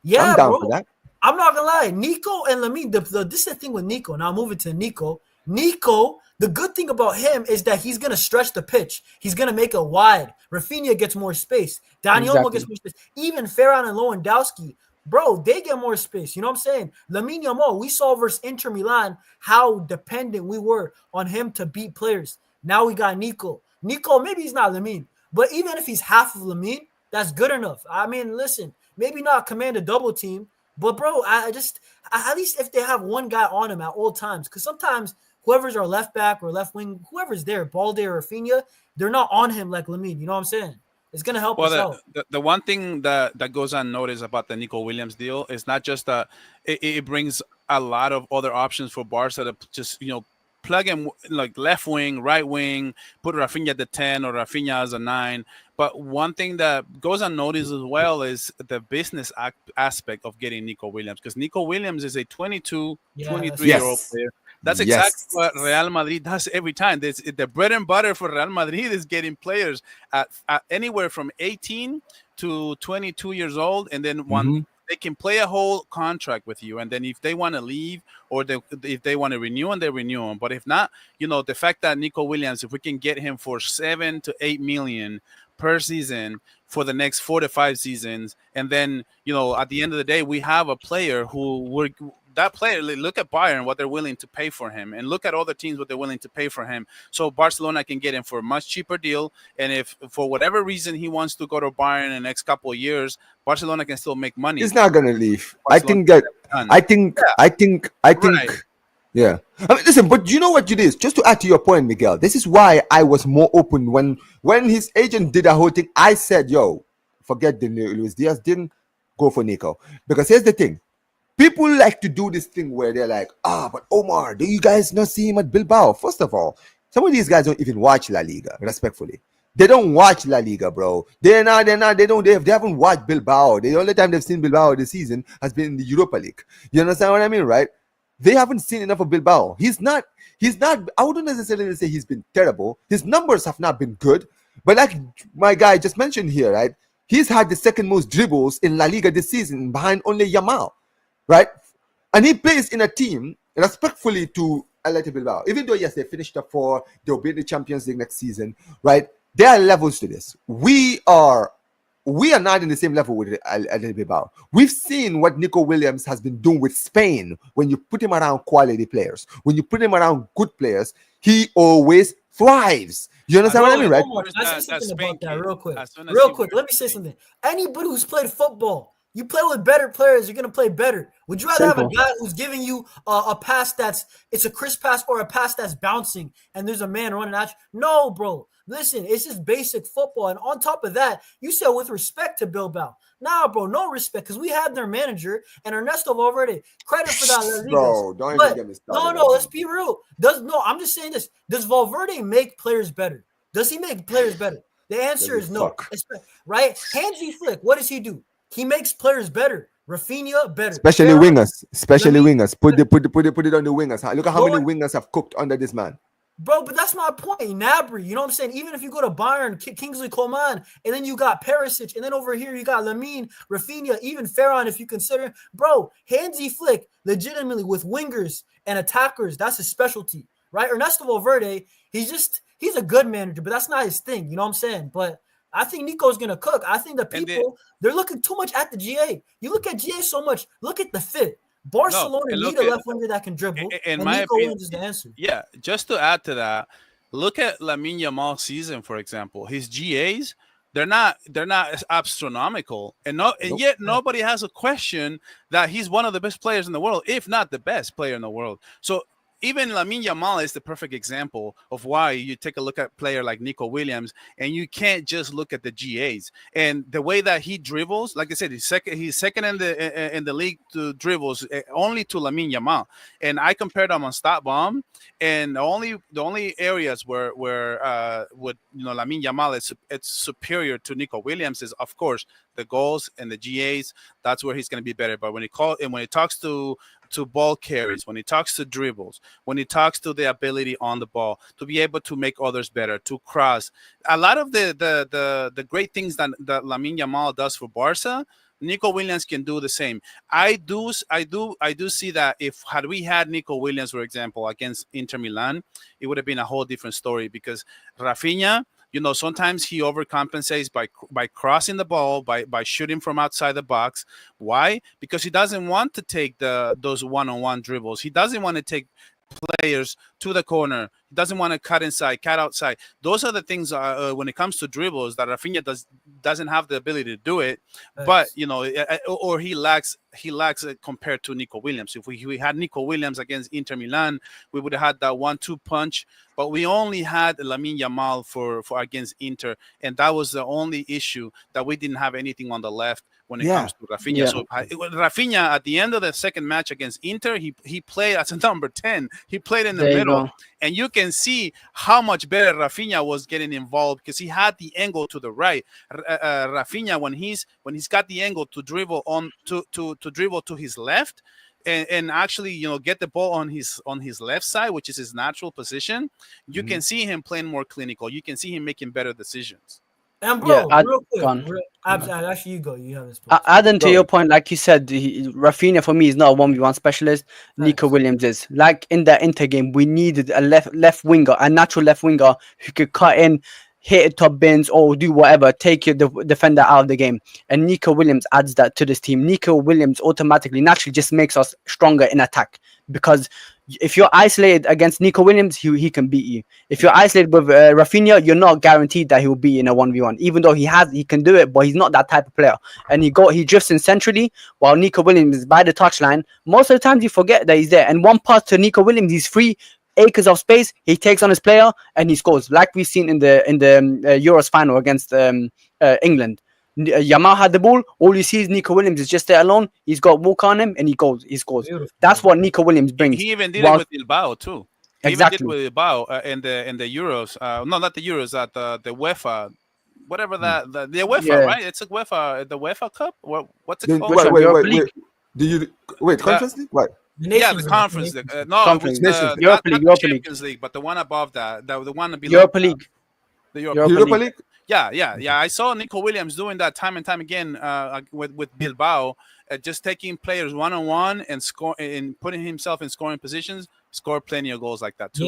Yeah, I'm down bro. for that. I'm not gonna lie, Nico and Lamine. This is the thing with Nico. Now moving to Nico. Nico, the good thing about him is that he's gonna stretch the pitch. He's gonna make it wide. Rafinha gets more space. Dani Olmo gets more space. Even Ferran and Lewandowski, bro, they get more space. You know what I'm saying? Lamine Yamal, we saw versus Inter Milan how dependent we were on him to beat players. Now we got Nico. Nico, maybe he's not Lamine, but even if he's half of Lamine, that's good enough. I mean, listen, maybe not command a double team, but bro, I just at least if they have one guy on him at all times, because sometimes whoever's our left back or left wing, whoever's there, Balde or Rafinha, they're not on him like Lamine. You know what I'm saying? It's gonna help us out. The one thing that goes unnoticed about the Nico Williams deal is not just that it brings a lot of other options for Barca to just plug him like left wing, right wing, put Rafinha at the 10 or Rafinha as a 9. But one thing that goes unnoticed as well is the business aspect of getting Nico Williams, because Nico Williams is a 22, 23-year-old player. That's exactly what Real Madrid does every time. The bread and butter for Real Madrid is getting players at anywhere from 18 to 22 years old, and then they can play a whole contract with you, and then if they want to leave or if they want to renew them, they renew them. But if not, the fact that Nico Williams, if we can get him for 7 to 8 million per season for the next 4 to 5 seasons, and then at the end of the day, we have a player that player. Look at Bayern, what they're willing to pay for him, and look at other teams what they're willing to pay for him. So Barcelona can get him for a much cheaper deal, and if for whatever reason he wants to go to Bayern in the next couple of years, Barcelona can still make money. He's not gonna leave. Barcelona I think. Right. Yeah. I mean, listen, but you know what it is? Just to add to your point, Miguel, this is why I was more open when his agent did a whole thing. I said, yo, forget the Luis Diaz, didn't go for Nico. Because here's the thing. People like to do this thing where they're like, but Omar, do you guys not see him at Bilbao? First of all, some of these guys don't even watch La Liga, respectfully. They don't watch La Liga, bro. They haven't watched Bilbao. The only time they've seen Bilbao this season has been in the Europa League. You understand what I mean, right? They haven't seen enough of Bilbao. He's not, I wouldn't necessarily say he's been terrible. His numbers have not been good. But like my guy just mentioned here, right? He's had the second most dribbles in La Liga this season behind only Yamal, right? And he plays in a team, respectfully to Athletic Bilbao. Even though, yes, they finished top 4, they'll be in the Champions League next season, right? There are levels to this. We are not in the same level with Athletic Bilbao. We've seen what Nico Williams has been doing with Spain. When you put him around quality players, when you put him around good players, he always thrives. You understand what I mean, right? Can I say something about that real quick? Real quick, let me say something. Anybody who's played football, you play with better players, you're going to play better. Would you rather have a guy who's giving you a pass it's a crisp pass, or a pass that's bouncing and there's a man running at you? No, bro. Listen, it's just basic football. And on top of that, you said with respect to Bilbao. Nah, bro, no respect, because we had their manager and Ernesto Valverde. Credit for that. Bro, don't even get me started. No, let's be real. I'm just saying this. Does Valverde make players better? Does he make players better? The answer is no. Right? Hansi Flick, what does he do? He makes players better. Rafinha better. Especially wingers. Put it on the wingers. Look at how many wingers have cooked under this man. Bro, but that's my point. Gnabry, you know what I'm saying? Even if you go to Bayern, Kingsley Coman, and then you got Perisic, and then over here you got Lamine, Rafinha, even Ferran, if you consider. Bro, Hansi Flick, legitimately with wingers and attackers, that's his specialty, right? Ernesto Valverde, he's a good manager, but that's not his thing, you know what I'm saying? But I think Nico's going to cook. I think the people, they're looking too much at the GA. You look at GA so much, look at the fit. Barcelona need a left winger that can dribble, and Nico Williams is the answer. Yeah, just to add to that, look at Lamine Yamal's season, for example. His GAs, they're not astronomical, and yet nobody has a question that he's one of the best players in the world, if not the best player in the world. So even Lamine Yamal is the perfect example of why you take a look at a player like Nico Williams, and you can't just look at the GAs and the way that he dribbles. Like I said, he's second in the league to dribbles, only to Lamine Yamal. And I compared them on Stat Bomb, and the only areas where Lamine Yamal it's superior to Nico Williams is, of course, the goals and the GAs. That's where he's going to be better. But when he talks to ball carries, when he talks to dribbles, when he talks to the ability on the ball, to be able to make others better, to cross, a lot of the great things that Lamine Yamal does for Barca, Nico Williams can do the same. I do see that had we had Nico Williams, for example, against Inter Milan, it would have been a whole different story, because Rafinha, sometimes he overcompensates by crossing the ball, by shooting from outside the box. Why? Because he doesn't want to take those one-on-one dribbles. He doesn't want to take players to the corner. He doesn't want to cut inside, cut outside. Those are the things when it comes to dribbles that Rafinha doesn't have the ability to do it. Nice. But or he lacks it compared to Nico Williams. If we had Nico Williams against Inter Milan, we would have had that 1-2 punch. But we only had Lamine Yamal for against Inter, and that was the only issue, that we didn't have anything on the left when it comes to Rafinha. Yeah. So Rafinha, at the end of the second match against Inter, he played as a number 10. He played in the middle, and you can see how much better Rafinha was getting involved, because he had the angle to the right. Rafinha, when he's got the angle to dribble to dribble to his left, and actually get the ball on his left side, which is his natural position, you can see him playing more clinical. You can see him making better decisions. And bro, real quick, actually, you go. You have this. Adding to your point, like you said, Rafinha for me is not a 1v1 specialist. Nice. Nico Williams is. Like in the Inter game, we needed a left winger, a natural left winger who could cut in. hit top bins or do whatever, take your defender out of the game. And Nico Williams adds that to this team. Nico Williams automatically, naturally just makes us stronger in attack, because if you're isolated against Nico Williams, he can beat you. If you're isolated with Rafinha, you're not guaranteed that he will beat you in a 1v1. Even though he can do it, but he's not that type of player. And he drifts in centrally while Nico Williams is by the touchline. Most of the times you forget that he's there. And one pass to Nico Williams, he's free, acres of space. He takes on his player and he scores, like we've seen in the Euros final against England. Yamal had the ball. All you see is Nico Williams is just there alone. He's got walk on him and he scores. Beautiful. That's what Nico Williams brings. He even did it with Bilbao too. Exactly. He even did it with Bilbao in the Euros. No, not the Euros. At the UEFA, whatever that the UEFA, right? It's a UEFA, the UEFA Cup. What's it called? Wait. Conference League? What? The Conference League. No, Conference. Not the Champions League, but the one above that. The one below. Europa League. The Europa League. Yeah. I saw Nico Williams doing that time and time again with Bilbao, just taking players one-on-one and putting himself in scoring positions. Score plenty of goals like that too.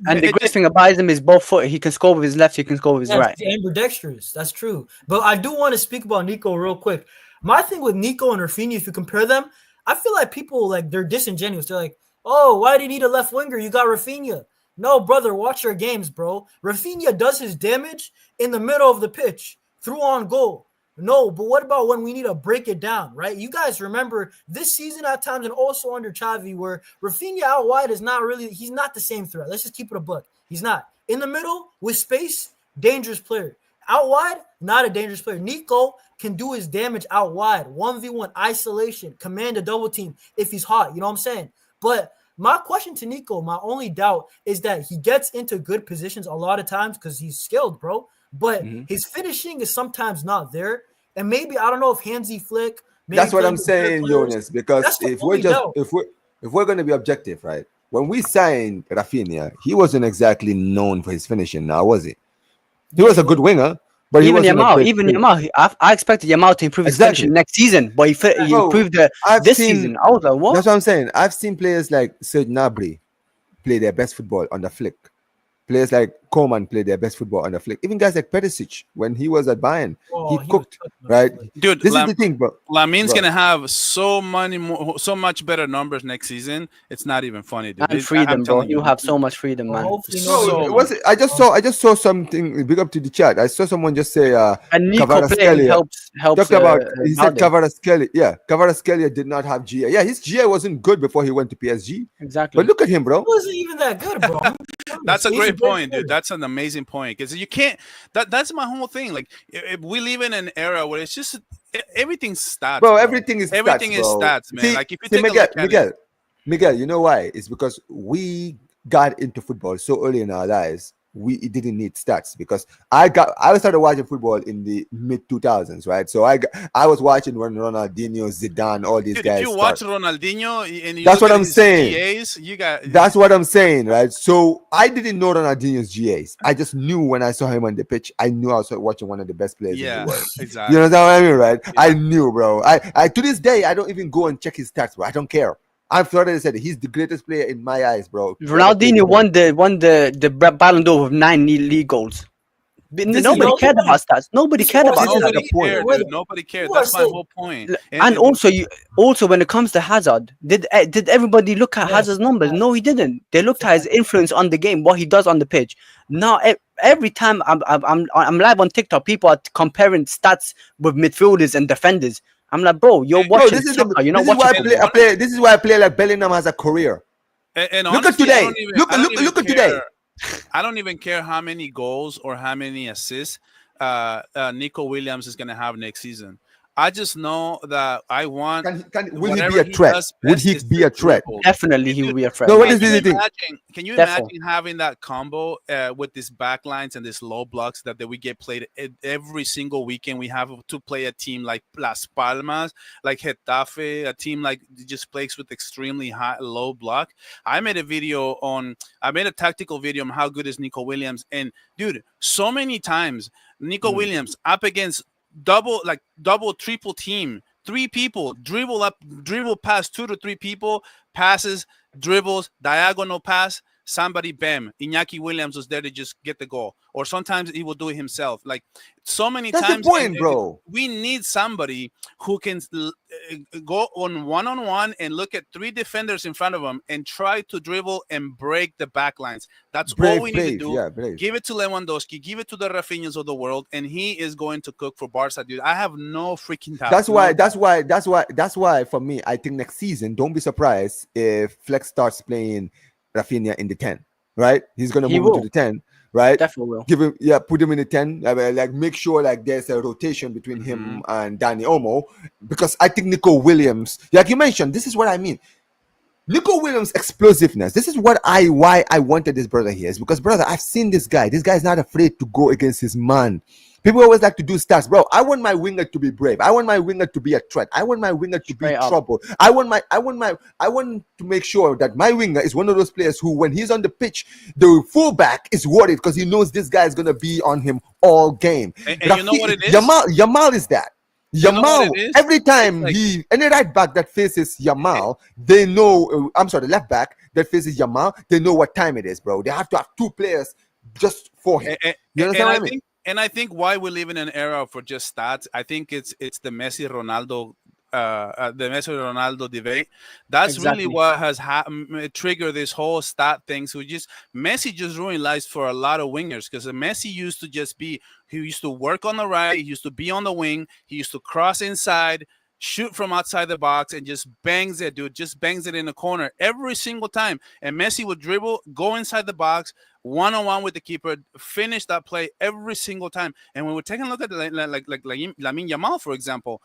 And the great thing about him is both foot. He can score with his left. He can score with his right. Ambidextrous. That's true. But I do want to speak about Nico real quick. My thing with Nico and Rafinha, if you compare them, I feel like people they're disingenuous. They're like, "Oh, why do you need a left winger? You got Rafinha." No, brother, watch your games, bro. Rafinha does his damage in the middle of the pitch, through on goal. No, but what about when we need to break it down, right? You guys remember this season at times and also under Xavi where Rafinha out wide he's not the same threat. Let's just keep it a buck. He's not. In the middle with space, dangerous player. Out wide, not a dangerous player. Nico can do his damage out wide, 1v1, isolation, command a double team if he's hot. You know what I'm saying? But my question to Nico, my only doubt is that he gets into good positions a lot of times because he's skilled, bro. But his finishing is sometimes not there. And maybe, I don't know if Hansi Flick. That's what I'm saying, Jonas, because if we're going to be objective, right? When we signed Rafinha, he wasn't exactly known for his finishing now, was he? He was a good winger. But even Yamal, I expected Yamal to improve his finishing next season, but he improved this season. I was like, what? That's what I'm saying. I've seen players like Serge Gnabry play their best football on the flick. Players like Koeman play their best football on the flick. Even guys like Perisic, when he was at Bayern, he cooked, right? Dude, this is the thing, bro. Lamin's gonna have so much better numbers next season. It's not even funny, dude. And freedom, bro. You have so much freedom, man. I just saw something. Big up to the chat. I saw someone just say, and Nico playing helps. Talked about. He said Kvaratskhelia. Yeah, Kvaratskhelia did not have GA. Yeah, his GA wasn't good before he went to PSG. Exactly. But look at him, bro. He wasn't even that good, bro. That's a great point, dude. That's an amazing point because you can't. That's my whole thing. Like, if we live in an era where it's just everything's stats, bro. Everything is stats, man. See, like if you take Miguel, you know why? It's because we got into football so early in our lives. We didn't need stats because I started watching football in the mid 2000s, right? So I was watching when Ronaldinho, Zidane, all these guys. If you watch Ronaldinho and you that's what I'm saying. GAs, you got. That's what I'm saying, right? So I didn't know Ronaldinho's GAs. I just knew when I saw him on the pitch. I knew I was watching one of the best players in the world. Exactly. You know what I mean, right? Yeah. I knew, bro. I to this day I don't even go and check his stats, bro. I don't care. I've already said it. He's the greatest player in my eyes, bro. Ronaldinho won the Ballon d'Or with 9 league goals. Nobody cared about stats. Nobody cared about stats. Nobody cared. That's my whole point. And also when it comes to Hazard, did everybody look at Hazard's numbers? No, he didn't. They looked at his influence on the game, what he does on the pitch. Now every time I'm live on TikTok, people are comparing stats with midfielders and defenders. I'm like, bro, you're watching. This is why a player like Bellingham has a career. And look honestly, at today. Look at today. I don't even care how many goals or how many assists Nico Williams is going to have next season. I just know that I want. Will he be a threat? Would he be a threat? Definitely, he will be a threat. No, what is the thing? Can you imagine having that combo with these backlines and these low blocks that we get played every single weekend? We have to play a team like Las Palmas, like Getafe, a team like just plays with extremely high low block. I made a tactical video on how good is Nico Williams, and dude, so many times Nico Williams up against double, triple team, 3 people, dribble past 2 to 3 people, passes, dribbles, diagonal pass, somebody, bam, Iñaki Williams was there to just get the goal. Or sometimes he will do it himself. Like so many That's times, the point, bro. we need somebody who can go on one-on-one and look at three defenders in front of him and try to dribble and break the back lines. That's all we need to do. Yeah, brave. Give it to Lewandowski, give it to the Rafinhas of the world, and he is going to cook for Barca, dude. I have no freaking doubt. That's why for me, I think next season, don't be surprised if Flex starts playing Rafinha in the 10, right? He's gonna move into the 10, right? Definitely will. Give him, put him in the 10. Like make sure like there's a rotation between him and Danny Olmo, because I think Nico Williams, like you mentioned, this is what I mean. Nico Williams' explosiveness. This is why I wanted this brother here. Is because, brother, I've seen this guy. This guy's not afraid to go against his man. People always like to do stats, bro. I want my winger to be brave. I want my winger to be a threat. I want my winger to be trouble. I want to make sure that my winger is one of those players who, when he's on the pitch, the fullback is worried because he knows this guy is gonna be on him all game. And you know what it is? Yamal is that. Yamal, every time any right back that faces Yamal, they know. The left back that faces Yamal, they know what time it is, bro. They have to have two players just for him. You understand what I mean? And I think why we live in an era for just stats, I think it's the Messi-Ronaldo debate. That's really what has triggered this whole stat thing. So Messi just ruined lives for a lot of wingers, because Messi used to he used to work on the right, he used to be on the wing, he used to cross inside, shoot from outside the box, and just bangs it, dude. Just bangs it in the corner every single time. And Messi would dribble, go inside the box, one-on-one with the keeper, finish that play every single time. And when we're taking a look at like Lamine Yamal, for example,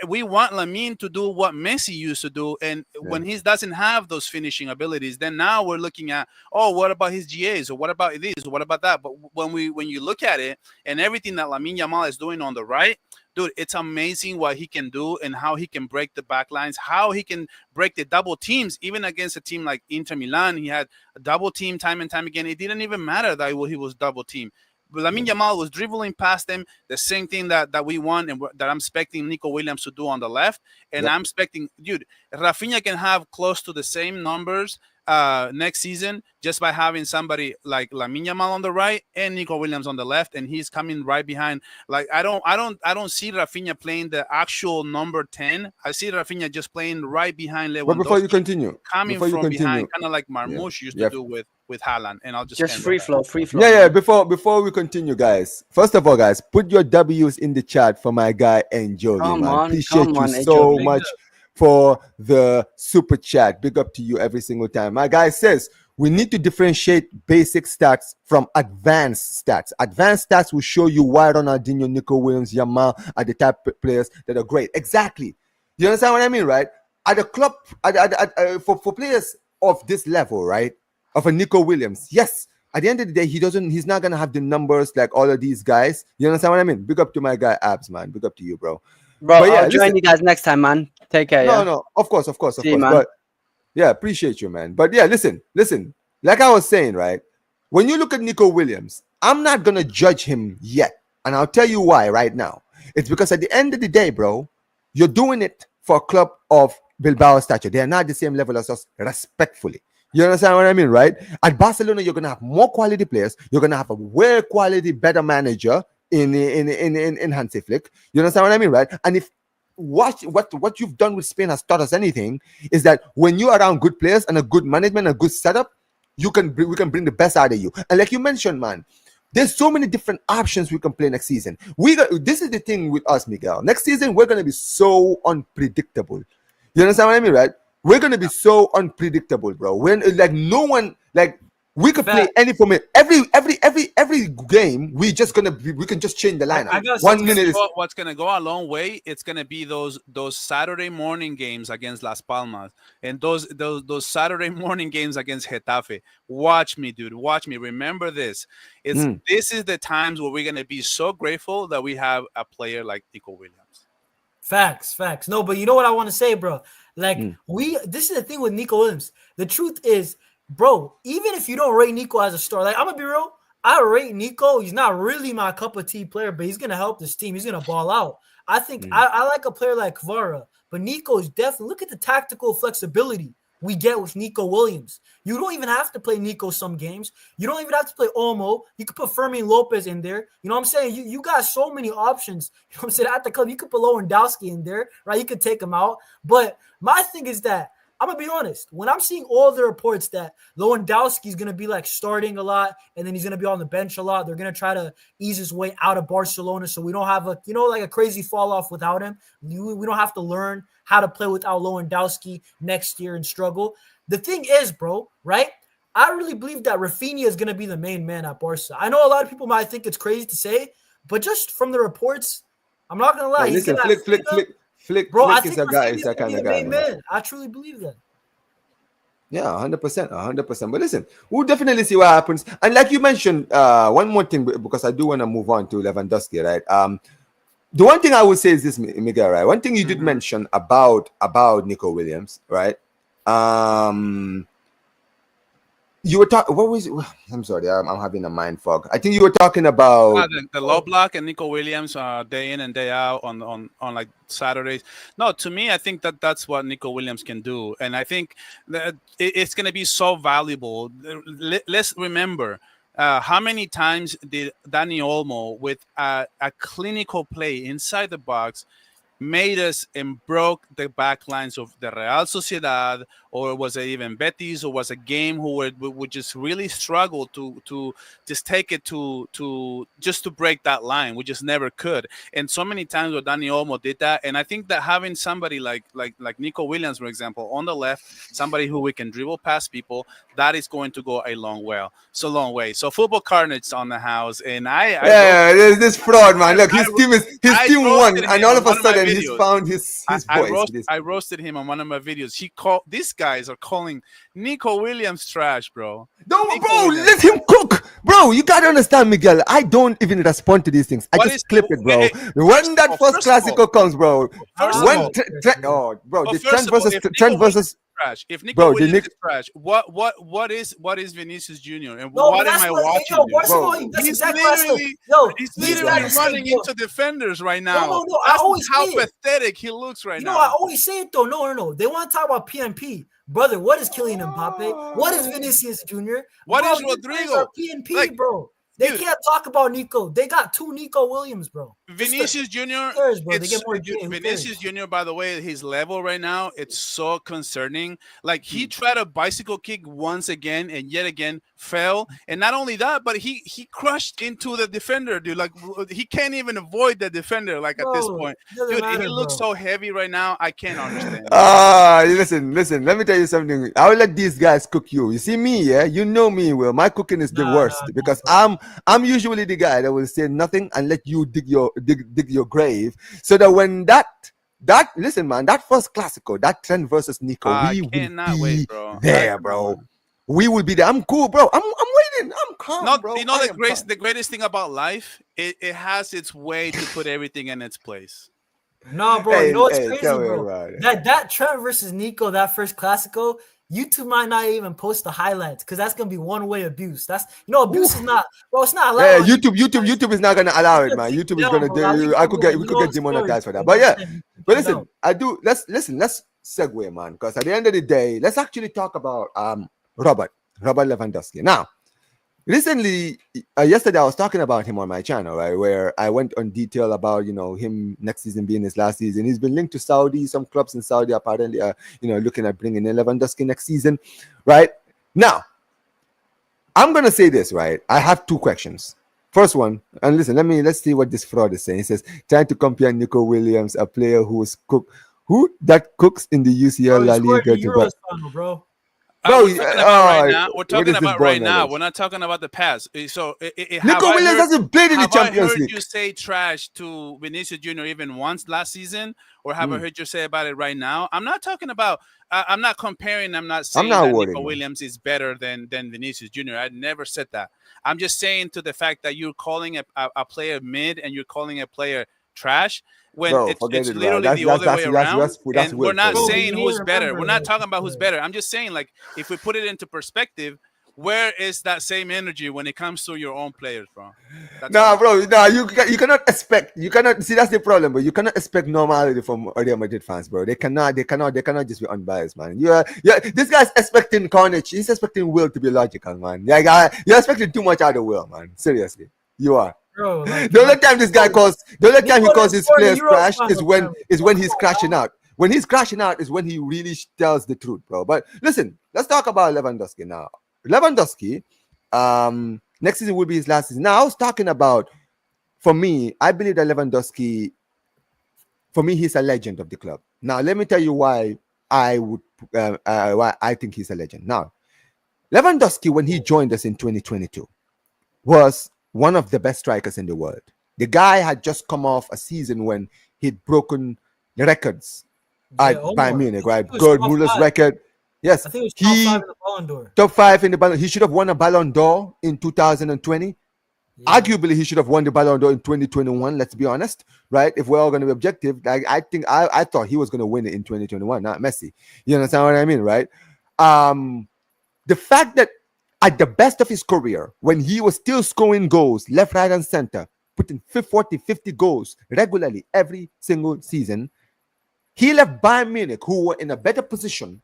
we want Lamine to do what Messi used to do. And when he doesn't have those finishing abilities, then now we're looking at, what about his GAs, or what about this, or what about that? But when you look at it and everything that Lamine Yamal is doing on the right, dude, it's amazing what he can do and how he can break the back lines, how he can break the double teams. Even against a team like Inter Milan, he had a double team time and time again. It didn't even matter that he was double team. But Lamine Yamal was dribbling past them, the same thing that we want and that I'm expecting Nico Williams to do on the left. And I'm expecting, dude, Rafinha can have close to the same numbers next season just by having somebody like Lamine Yamal on the right and Nico Williams on the left, and he's coming right behind. Like I don't see Rafinha playing the actual number 10. I see Rafinha just playing right behind Lewandowski. But before you continue, coming from behind, kind of like Marmoush used to do with Haaland. And I'll just free flow. Yeah. Before we continue, guys. First of all, guys, put your W's in the chat for my guy Enjoy. Appreciate you so much for the super chat. Big up to you every single time. My guy says we need to differentiate basic stats from advanced stats. Advanced stats will show you why Ronaldinho, Nico Williams, Yamal are the type of players that are great. Exactly. You understand what I mean, right? At a club, for players of this level, right, of a Nico Williams, yes, at the end of the day, he's not gonna have the numbers like all of these guys. You understand what I mean? Big up to my guy Abs, man. Big up to you, bro. Bro, I'll join you guys next time, man. Take care. No, of course. See you, man. But yeah, appreciate you, man. But yeah, listen. Like I was saying, right? When you look at Nico Williams, I'm not gonna judge him yet, and I'll tell you why right now. It's because at the end of the day, bro, you're doing it for a club of Bilbao stature. They are not the same level as us, respectfully. You understand what I mean, right? At Barcelona, you're gonna have more quality players. You're gonna have a way quality, better manager in Hansi Flick. You understand what I mean, right? And if what you've done with Spain has taught us anything, is that when you're around good players and a good management, a good setup, we can bring the best out of you. And like you mentioned, man, there's so many different options we can play next season. This is the thing with us, Miguel. Next season, we're gonna be so unpredictable. You understand what I mean, right? We're gonna be so unpredictable, bro. When like no one like we could play any format. Every game we can just change the lineup. 1 minute is what's gonna go a long way. It's gonna be those Saturday morning games against Las Palmas and those Saturday morning games against Getafe. Watch me, dude. Watch me. Remember this. This is the times where we're gonna be so grateful that we have a player like Nico Williams. Facts. No, but you know what I want to say, bro? Like this is the thing with Nico Williams. The truth is, bro, even if you don't rate Nico as a star, like I'm gonna be real, I rate Nico. He's not really my cup of tea player, but he's gonna help this team. He's gonna ball out. I think I like a player like Kvara, but Nico is definitely, look at the tactical flexibility. we get with Nico Williams. You don't even have to play Nico some games. You don't even have to play Olmo. You could put Fermin Lopez in there. You know what I'm saying? You got so many options. You know what I'm saying? At the club, you could put Lewandowski in there, right? You could take him out. But my thing is that I'm going to be honest. When I'm seeing all the reports that Lewandowski is going to be like starting a lot and then he's going to be on the bench a lot, they're going to try to ease his way out of Barcelona so we don't have like a crazy fall off without him. We don't have to learn how to play without Lewandowski next year and struggle. The thing is, bro, right? I really believe that Rafinha is going to be the main man at Barca. I know a lot of people might think it's crazy to say, but just from the reports, I'm not going to lie. Hey, listen, Flick, bro, Flick is a guy. Is that kind of guy, man. I truly believe that. Yeah, 100%. But listen, we'll definitely see what happens. And like you mentioned, one more thing, because I do want to move on to Lewandowski, right? The one thing I would say is this, Miguel, right? One thing you did mention about Nico Williams, right? You were talking. What was it? I'm sorry, I'm having a mind fog. I think you were talking about the low block and Nico Williams day in and day out on like Saturdays. No, to me, I think that's what Nico Williams can do, and I think that it's going to be so valuable. Let's remember. How many times did Dani Olmo, with a clinical play inside the box, made us and broke the back lines of the Real Sociedad, or was it even Betis, or was a game who would just really struggle to just take it to just to break that line. We just never could. And so many times where Dani Olmo did that. And I think that having somebody like Nico Williams, for example, on the left, somebody who we can dribble past people, that is going to go a long way. So football carnage on the house. And there's this fraud, man. Look, his team won, and all of a sudden he's found his voice. I roasted him on one of my videos. These guys are calling Nico Williams trash, bro. No, bro, let him cook. Bro, you gotta understand, Miguel. I don't even respond to these things. I just clip it, bro. When that first Clasico comes, bro. Trent versus trash. If Nico Williams is trash, what is Vinicius Jr. and what am I watching? He's literally running into defenders right now. No, That's how pathetic he looks right now. I always say it though. No. They want to talk about PNP. Brother, what is Kylian Mbappe? What is Vinicius Jr.? What is Rodrigo? PNP, bro. They can't talk about Nico. They got two Nico Williams, bro. Vinicius Jr. Vinicius Jr. By the way, his level right now, it's so concerning. Like he tried a bicycle kick once again and yet again fell, and not only that, but he crushed into the defender, dude. Like he can't even avoid the defender. Like at this point, dude, he looks so heavy right now. I can't understand. Listen. Let me tell you something. I will let these guys cook you. You see me, yeah? You know me, Will. My cooking is the worst because I'm usually the guy that will say nothing and let you dig your grave, so that when that listen, man, that first Clasico, that Trent versus Nico, we will be there, bro. We will be there. I'm cool, bro. I'm waiting. I'm calm, bro. You know the greatest thing about life, it has its way to put everything in its place. No, bro. You know what's crazy, bro? That Trent versus Nico, that first Clasico, YouTube might not even post the highlights because that's gonna be one-way abuse. Abuse is not, bro. It's not allowed. Yeah, YouTube is not gonna allow it, man. YouTube is gonna do. We could get demonetized for that. But yeah, but listen, Let's segue, man, because at the end of the day, let's actually talk about Robert Lewandowski. Now, recently, yesterday I was talking about him on my channel, right, where I went on detail about him next season being his last season. He's been linked to Saudi. Some clubs in Saudi apparently are looking at bringing in Lewandowski next season, right? Now, I'm gonna say this, right? I have two questions. First one, and listen, let's see what this fraud is saying. He says trying to compare Nico Williams, a player who cooks in the UCL La Liga, bro. We're talking about right now. We're not talking about the past. So, Nico Williams hasn't played in the Champions League. Have I heard you say trash to Vinicius Jr. even once last season, or have I heard you say about it right now? I'm not talking about. I'm not comparing. I'm not saying that Nico Williams is better than Vinicius Jr. I never said that. I'm just saying to the fact that you're calling a player mid and you're calling a player trash. When it's literally the other way around, and we're not saying who's better. We're not talking about who's better. I'm just saying, like, if we put it into perspective, where is that same energy when it comes to your own players, bro? That's Nah, all. bro. Nah, you cannot expect. You cannot see that's the problem, but you cannot expect normality from Real Madrid fans, bro. They cannot. They cannot just be unbiased, man. Yeah. This guy's expecting Carnage. He's expecting Will to be logical, man. Like, you're expecting too much out of Will, man. Seriously, you are. Bro, like, The only time this guy calls, the only time he Nico calls his scored a players Euro trash final, is when apparently. he's crashing out. When he's crashing out is when he really tells the truth, bro. But listen, let's talk about Lewandowski now. Lewandowski, next season will be his last season. Now I was talking about, for me, I believe that Lewandowski, for me, he's a legend of the club. Now let me tell you why why I think he's a legend. Now, Lewandowski, when he joined us in 2022, was one of the best strikers in the world. The guy had just come off a season when he'd broken the records at Bayern Munich, right? Gerd Muller's record. Yes, I think it was top 5 in the Ballon d'Or. Top 5 in the Ballon. He should have won a Ballon d'Or in 2020. Yeah. Arguably, he should have won the Ballon d'Or in 2021. Let's be honest, right? If we're all going to be objective, like I thought he was going to win it in 2021, not Messi. You understand what I mean, right? The fact that at the best of his career, when he was still scoring goals left, right, and center, putting 40, 50 goals regularly every single season, he left Bayern Munich, who were in a better position.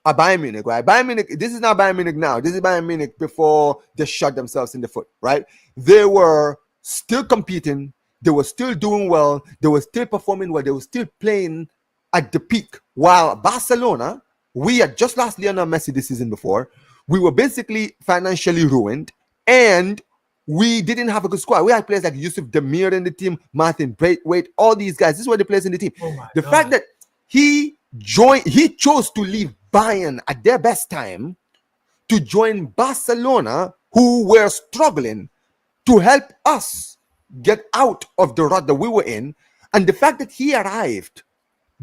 Bayern Munich, right? Bayern Munich, this is not Bayern Munich now. This is Bayern Munich before they shot themselves in the foot, right? They were still competing. They were still doing well. They were still performing well. They were still playing at the peak. While Barcelona, we had just lost Lionel Messi this season before. We were basically financially ruined, and we didn't have a good squad. We had players like Yusuf Demir in the team, Martin Braithwaite, all these guys. This is what the players in the team. The fact that he chose to leave Bayern at their best time to join Barcelona, who were struggling, to help us get out of the rut that we were in. And the fact that he arrived,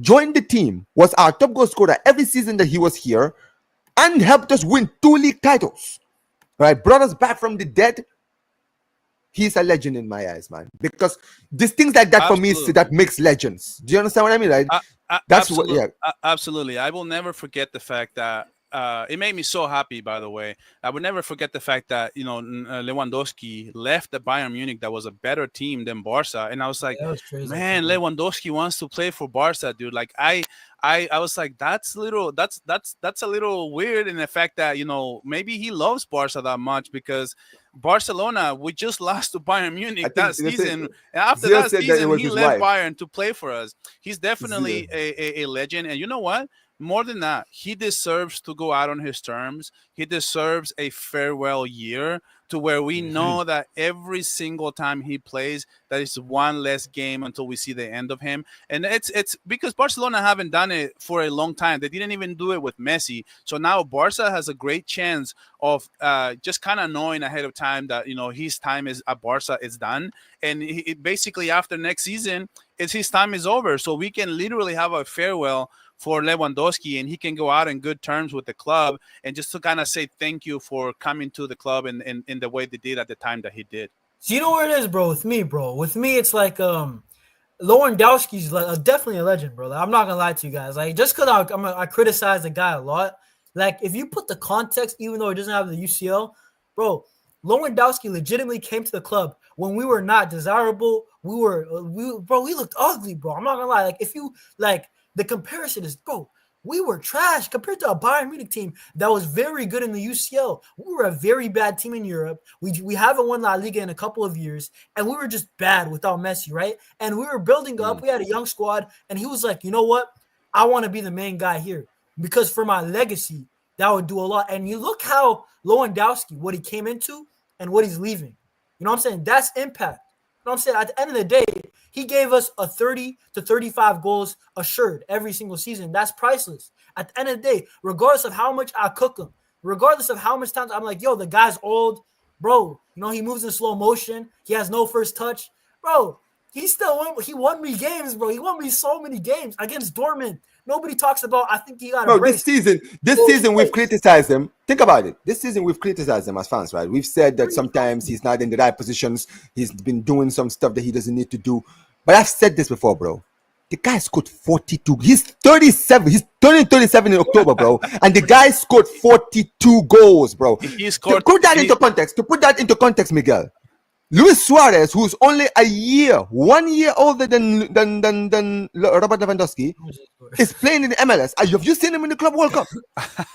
joined the team, was our top goal scorer every season that he was here, and helped us win 2 league titles, right? Brought us back from the dead. He's a legend in my eyes, man. Because these things like that, for me, that makes legends. Do you understand what I mean? Right? That's absolutely. what. Yeah. Absolutely. I will never forget the fact that it made me so happy. By the way, I would never forget the fact that Lewandowski left the Bayern Munich, that was a better team than Barca, and I was like, man, Lewandowski wants to play for Barca, dude. Like I was like, that's a little weird in the fact that maybe he loves Barca that much, because Barcelona, we just lost to Bayern Munich that season. And after that season, he left Bayern to play for us. He's definitely a legend. And you know what? More than that, he deserves to go out on his terms. He deserves a farewell year, to where we know that every single time he plays, that is one less game until we see the end of him. And it's because Barcelona haven't done it for a long time. They didn't even do it with Messi. So now Barca has a great chance of just kind of knowing ahead of time that his time is at Barca is done, and basically after next season, his time is over. So we can literally have a farewell for Lewandowski, and he can go out in good terms with the club, and just to kind of say thank you for coming to the club in the way they did at the time that he did. So you know where it is, bro? With me, it's like Lewandowski's definitely a legend, bro. Like, I'm not gonna lie to you guys. Like, just because I criticize the guy a lot, like if you put the context, even though it doesn't have the UCL, bro, Lewandowski legitimately came to the club when we were not desirable. We looked ugly, bro. I'm not gonna lie. Like, if you like. The comparison is, bro, we were trash compared to a Bayern Munich team that was very good in the UCL. We were a very bad team in Europe. We haven't won La Liga in a couple of years, and we were just bad without Messi, right? And we were building up. We had a young squad, and he was like, you know what? I want to be the main guy here, because for my legacy, that would do a lot. And you look how Lewandowski, what he came into and what he's leaving. You know what I'm saying? That's impact. You know what I'm saying? At the end of the day, he gave us a 30 to 35 goals assured every single season. That's priceless. At the end of the day, regardless of how much I cook him, regardless of how much times I'm like, yo, the guy's old, bro. He moves in slow motion. He has no first touch. Bro, he won me games, bro. He won me so many games against Dortmund. Nobody talks about, I think he got a brace. This season we've criticized him. Think about it. This season we've criticized him as fans, right? We've said that sometimes he's not in the right positions. He's been doing some stuff that he doesn't need to do. But I've said this before, bro. The guy scored 42. He's 37. He's turning 37 in October, bro. And the guy scored 42 goals, bro. He scored. To put that into context, Miguel. Luis Suarez, who's only 1 year older than Robert Lewandowski, is playing in the MLS. Have you seen him in the Club World Cup?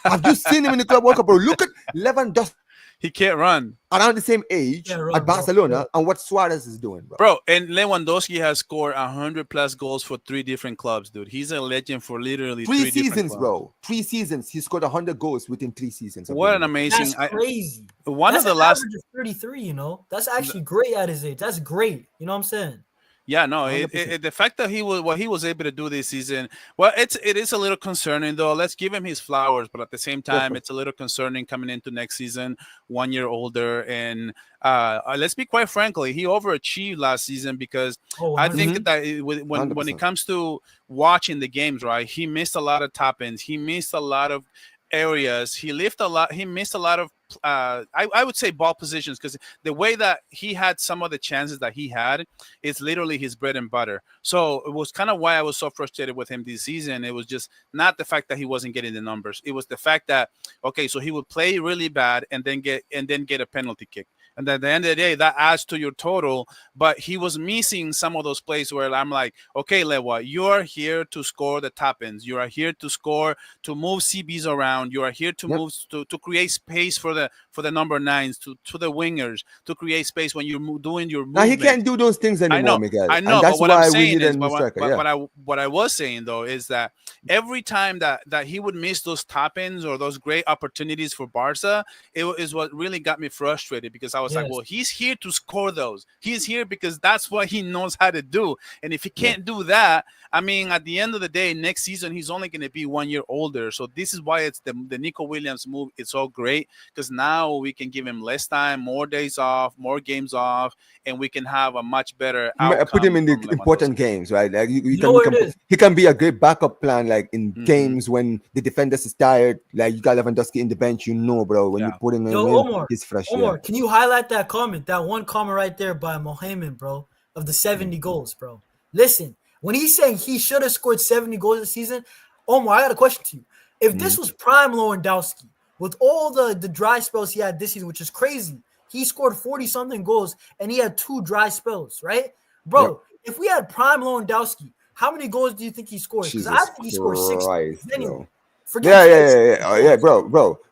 Have you seen him in the Club World Cup, bro? Look at Lewandowski. He can't run. Around the same age at Barcelona, and what Suarez is doing, bro. Bro, and Lewandowski has scored 100+ goals for 3 different clubs, dude. He's a legend for literally 3 different seasons, clubs. bro. 3 seasons. He scored 100 goals within 3 seasons. What an amazing! That's crazy. One That's of the an last. average of 33. You know, that's actually great at his age. That's great. You know what I'm saying? Yeah, no, the fact that he was able to do this season, well, it is a little concerning though. Let's give him his flowers, but at the same time, it's a little concerning coming into next season, 1 year older, and let's be quite frankly, he overachieved last season because I think that when it comes to watching the games, right, he missed a lot of top ends, he missed a lot of areas, he missed a lot of I would say ball positions, because the way that he had some of the chances that he had is literally his bread and butter. So it was kind of why I was so frustrated with him this season. It was just not the fact that he wasn't getting the numbers. It was the fact that, okay, so he would play really bad and then get a penalty kick. And at the end of the day, that adds to your total. But he was missing some of those plays where I'm like, okay, Lewa, you are here to score the top ends. You are here to score, to move CBs around. You are here to move, to create space for the number 9s, to the wingers, to create space when you're doing your movement. Now he can't do those things anymore, Miguel. I know, and that's but what why I'm we saying need is, a new striker. what I was saying though is that every time that he would miss those top ends or those great opportunities for Barca, it is what really got me frustrated, because I was like, well, he's here to score those. He's here because that's what he knows how to do. And if he can't do that, I mean, at the end of the day, next season he's only going to be 1 year older. So this is why it's the Nico Williams move. It's so great because now we can give him less time, more days off, more games off, and we can have a much better outcome. Put him in the important games, right? Like he can be a great backup plan, like in games when the defenders is tired. Like you got Lewandowski in the bench, bro. When you're putting him in, Omar, he's fresh. Omar, can you highlight that comment? That one comment right there by Mohamed, bro, of the 70 goals, bro. Listen, when he's saying he should have scored 70 goals this season, Omar, I got a question to you. If this was prime Lewandowski, with all the dry spells he had this season, which is crazy, he scored 40-something goals, and he had 2 dry spells, right? Bro, if we had prime Lewandowski, how many goals do you think he scores? Because I think he scored 6. Anyway,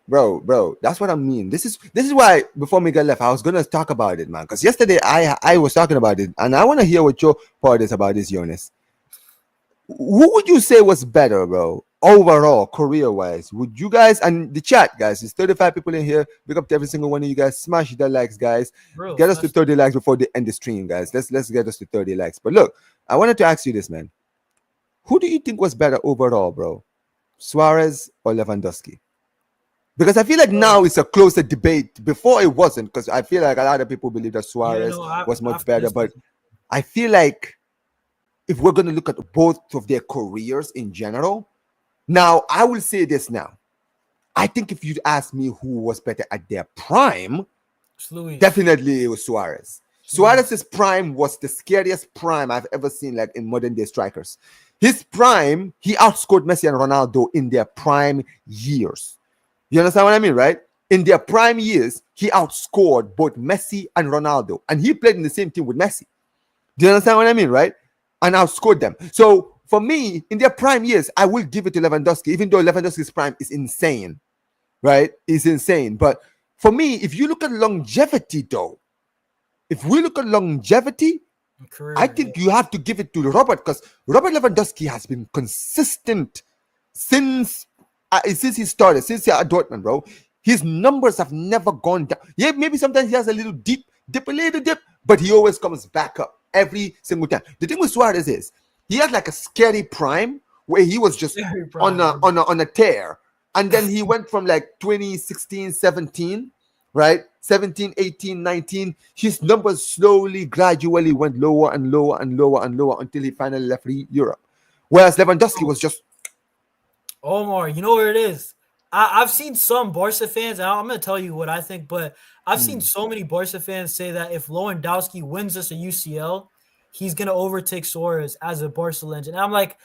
bro. That's what I mean. This is why before Miguel left, I was gonna talk about it, man. Because yesterday I was talking about it, and I want to hear what your part is about this, Jonas. Who would you say was better, bro? Overall, career-wise, would you guys, and the chat, guys, there's 35 people in here. Big up to every single one of you guys. Smash the likes, guys. Bro, get us to 30 likes before the end the stream, guys. Let's get us to 30 likes. But look, I wanted to ask you this, man. Who do you think was better overall, bro? Suarez or Lewandowski? Because I feel like now it's a closer debate. Before it wasn't, because I feel like a lot of people believe that Suarez was much better. But I feel like if we're going to look at both of their careers in general, now I will say this now. I think if you'd ask me who was better at their prime, definitely it was Suarez. Suarez's prime was the scariest prime I've ever seen, like in modern day strikers. His prime, he outscored Messi and Ronaldo in their prime years. You understand what I mean, right? In their prime years, he outscored both Messi and Ronaldo. And he played in the same team with Messi. Do you understand what I mean, right? And outscored them. So for me, in their prime years, I will give it to Lewandowski, even though Lewandowski's prime is insane, right? It's insane. But for me, if you look at longevity, though, if we look at longevity, I think you have to give it to Robert, because Robert Lewandowski has been consistent since he started, since he at Dortmund, bro. His numbers have never gone down. Yeah, maybe sometimes he has a little dip, but he always comes back up every single time. The thing with Suarez is he had like a scary prime where he was just on a tear, and then he went from like 2016, 17, right? 17, 18, 19. His numbers slowly, gradually went lower and lower and lower and lower until he finally left Europe. Whereas Lewandowski was just. Omar, you know where it is? I've seen some Barca fans, and I'm going to tell you what I think, but I've seen so many Barca fans say that if Lewandowski wins us a UCL, he's gonna overtake Suarez as a Barca legend. And I'm like,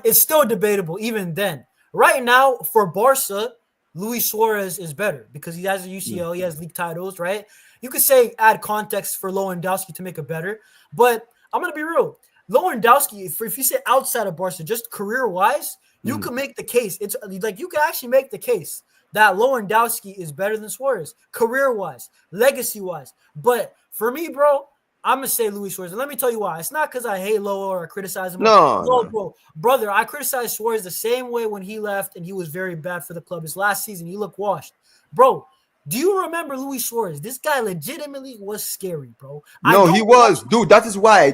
it's still debatable even then. Right now, for Barca, Luis Suarez is better because he has a UCL, he has league titles, right? You could say add context for Lewandowski to make it better, but I'm gonna be real. Lewandowski, if you say outside of Barca, just career-wise, you can make the case. It's like you can actually make the case that Lewandowski is better than Suarez, career-wise, legacy-wise. But for me, bro, I'm gonna say Luis Suarez. And let me tell you why. It's not because I hate Loa or I criticize him. No, bro, brother, I criticized Suarez the same way when he left and he was very bad for the club. His last season, he looked washed, bro. Do you remember Luis Suarez? This guy legitimately was scary, bro. No, he was, dude. That is why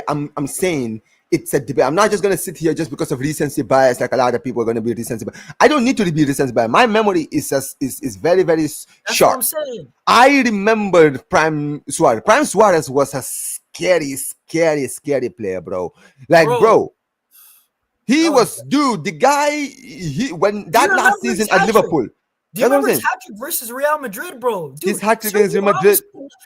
I'm saying it's a debate. I'm not just gonna sit here just because of recency bias, like a lot of people are gonna be recency bias. I don't need to be recency bias. My memory is very, very That's sharp. what I'm saying. I remembered Prime Suarez. Prime Suarez was a scary player, bro. Like, bro, he was, dude. The guy, when that last season at Liverpool. Do you remember his hat-trick versus Real Madrid, bro? Dude, his hat-trick against Real Madrid.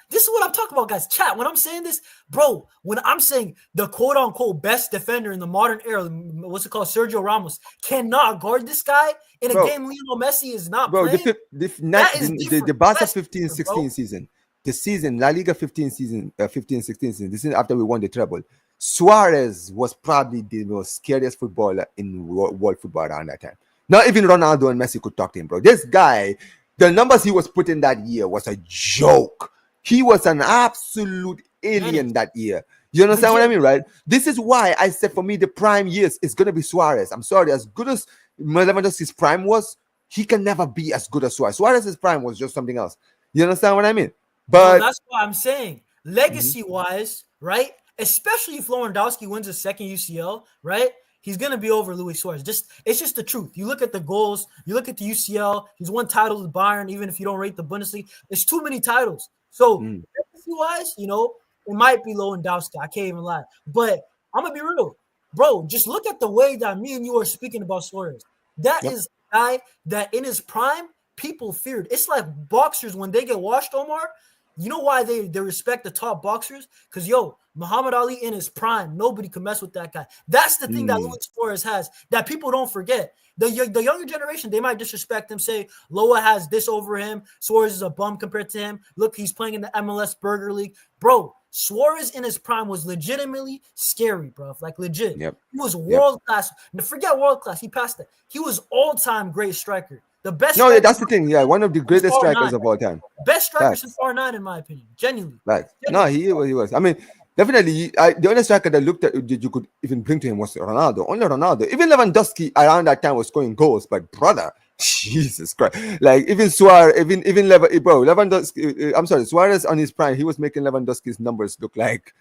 This is what I'm talking about, guys. Chat, when I'm saying this, bro, when I'm saying the quote-unquote best defender in the modern era, what's it called, Sergio Ramos, cannot guard this guy in a game Lionel Messi is not playing. The Barca 15-16 season, the season, La Liga 15-16 season, this is after we won the treble, Suarez was probably the most scariest footballer in world football around that time. Not even Ronaldo and Messi could talk to him, bro. This guy, the numbers he was putting that year was a joke. He was an absolute alien that year. You understand what I mean, right? This is why I said for me the prime years is going to be Suarez. I'm sorry, as good as Lewandowski's prime was, he can never be as good as Suarez. Suarez's prime was just something else. You understand what I mean? But that's what I'm saying. Legacy-wise, right? Especially if Lewandowski wins his second UCL, right? He's going to be over Luis Suarez. It's just the truth. You look at the goals. You look at the UCL. He's won titles with Bayern, even if you don't rate the Bundesliga. It's too many titles. So, legacy-wise, it might be Lewandowski. I can't even lie. But I'm going to be real. Bro, just look at the way that me and you are speaking about Suarez. That is a guy that in his prime, people feared. It's like boxers when they get washed, Omar. You know why they respect the top boxers? Because, Muhammad Ali in his prime, nobody could mess with that guy. That's the thing that Luis Suarez has that people don't forget. The younger generation, they might disrespect him, say Loa has this over him. Suarez is a bum compared to him. Look, he's playing in the MLS Burger League. Bro, Suarez in his prime was legitimately scary, bro. Like, legit. He was world-class. Forget world-class. He passed it. He was all-time great striker. The best. No, that's the thing. Yeah, one of the greatest strikers of all time. Best striker since R9, in my opinion. Genuinely. Right. No, he was. I mean, definitely, the only striker that looked at that you could even bring to him was Ronaldo. Only Ronaldo. Even Lewandowski around that time was scoring goals, but brother, Jesus Christ! Like even Suarez, Lewandowski. I'm sorry, Suarez on his prime, he was making Lewandowski's numbers look like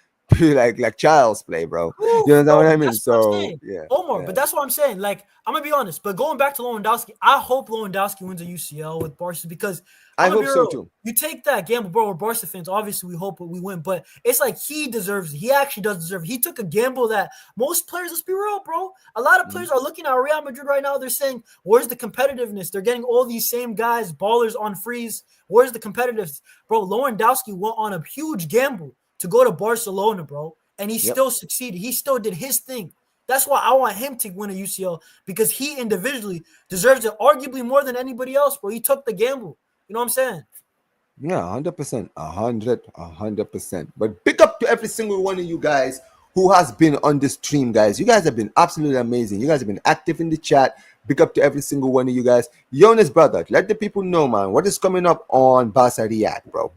child's play, bro. You know what I mean? So Omar, but that's what I'm saying. Like, I'm gonna be honest, but going back to Lewandowski, I hope Lewandowski wins a UCL with Barca because I hope so too. You take that gamble, bro. We're Barca fans. Obviously, we hope we win, but it's like he deserves it. He actually does deserve it. He took a gamble that most players, let's be real, bro. A lot of players are looking at Real Madrid right now. They're saying, where's the competitiveness? They're getting all these same guys, ballers on freeze. Where's the competitiveness? Bro, Lewandowski went on a huge gamble to go to Barcelona, bro, and he still succeeded. He still did his thing. That's why I want him to win a UCL because he individually deserves it arguably more than anybody else, bro. He took the gamble. You know what I'm saying? Yeah, 100%. 100%. But big up to every single one of you guys who has been on this stream, guys. You guys have been absolutely amazing. You guys have been active in the chat. Big up to every single one of you guys. Jonas, brother, let the people know, man, what is coming up on Barca React, bro.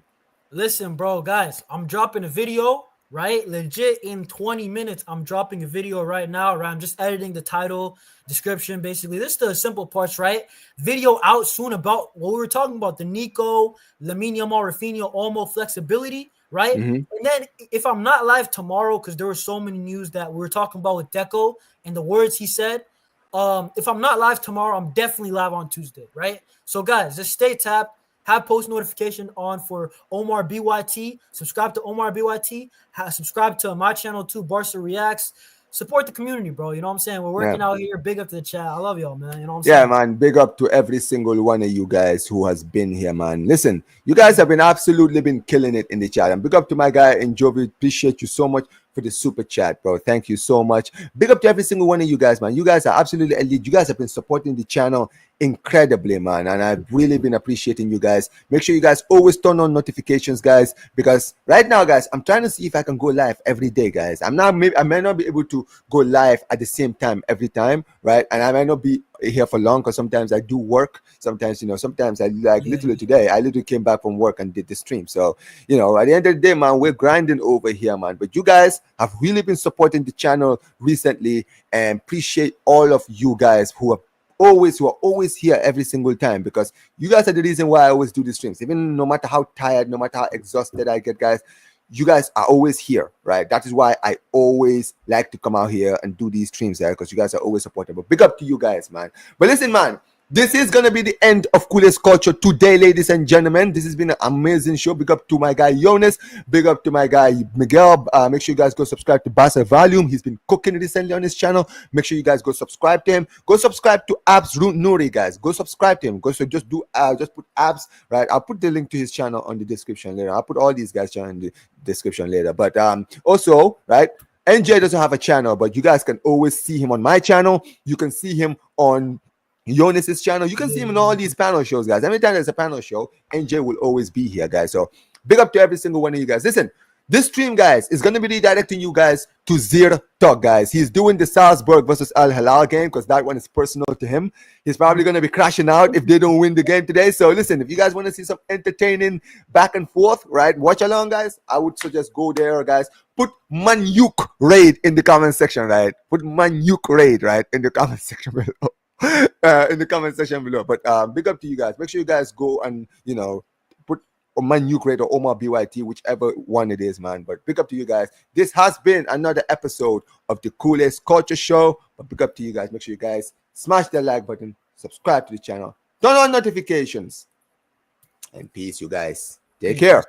Listen, bro, guys, I'm dropping a video, right? Legit in 20 minutes. I'm dropping a video right now, right? I'm just editing the title, description, basically. This is the simple parts, right? Video out soon about what we were talking about, the Nico, Lamine Yamal, Rafinha, Olmo flexibility, right? And then if I'm not live tomorrow, because there were so many news that we were talking about with Deco and the words he said, if I'm not live tomorrow, I'm definitely live on Tuesday, right? So, guys, just stay tapped. Have post notification on for Omar BYT. Subscribe to Omar BYT. Subscribe to my channel too, Barca Reacts. Support the community, bro. You know what I'm saying? We're working out here. Big up to the chat. I love y'all, man. You know what I'm saying? Yeah, man. Big up to every single one of you guys who has been here, man. Listen, you guys have been absolutely killing it in the chat. And big up to my guy Enjovi. Appreciate you so much for for the super chat, bro. Thank you so much. Big up to every single one of you guys, man. You guys are absolutely elite. You guys have been supporting the channel incredibly, man, and I've really been appreciating you guys. Make sure you guys always turn on notifications, guys, because right now, guys, I'm trying to see if I can go live every day, guys. I may not be able to go live at the same time every time, right? And I might not be here for long because sometimes I do work. Sometimes, sometimes I literally today, I literally came back from work and did the stream. So, at the end of the day, man, we're grinding over here, man. But you guys have really been supporting the channel recently, and appreciate all of you guys who are always here every single time, because you guys are the reason why I always do the streams. Even no matter how tired, no matter how exhausted I get, guys, you guys are always here, right? That is why I always like to come out here and do these streams, because you guys are always supportive. But big up to you guys, man. But listen, man, this is gonna be the end of Culers Culture today, ladies and gentlemen. This has been an amazing show. Big up to my guy Jonas. Big up to my guy Miguel. Make sure you guys go subscribe to Barça Volume. He's been cooking recently on his channel. Make sure you guys go subscribe to him. Go subscribe to Abs Nuri, guys. Go subscribe to him. Just put Abs, right? I'll put the link to his channel on the description later. I'll put all these guys' channel in the description later. But also, right, NJ doesn't have a channel, but you guys can always see him on my channel. You can see him on Jonas's channel. You can see him in all these panel shows, guys. Every time there's a panel show, NJ will always be here, guys. So big up to every single one of you guys. Listen, this stream, guys, is going to be redirecting you guys to Zir Talk, guys. He's doing the Salzburg versus Al Hilal game because that one is personal to him. He's probably going to be crashing out if they don't win the game today. So listen, if you guys want to see some entertaining back and forth, right, watch along, guys. I would suggest go there, guys. Put Manyuk Raid in the comment section, right? Put Manyuk Raid, right, in the comment section below. In the comment section below. But big up to you guys. Make sure you guys go and put my new creator Omar BYT, whichever one it is, man. But big up to you guys. This has been another episode of the Culers Culture Show. But big up to you guys. Make sure you guys smash the like button, subscribe to the channel, turn on notifications, and peace, you guys. Take care.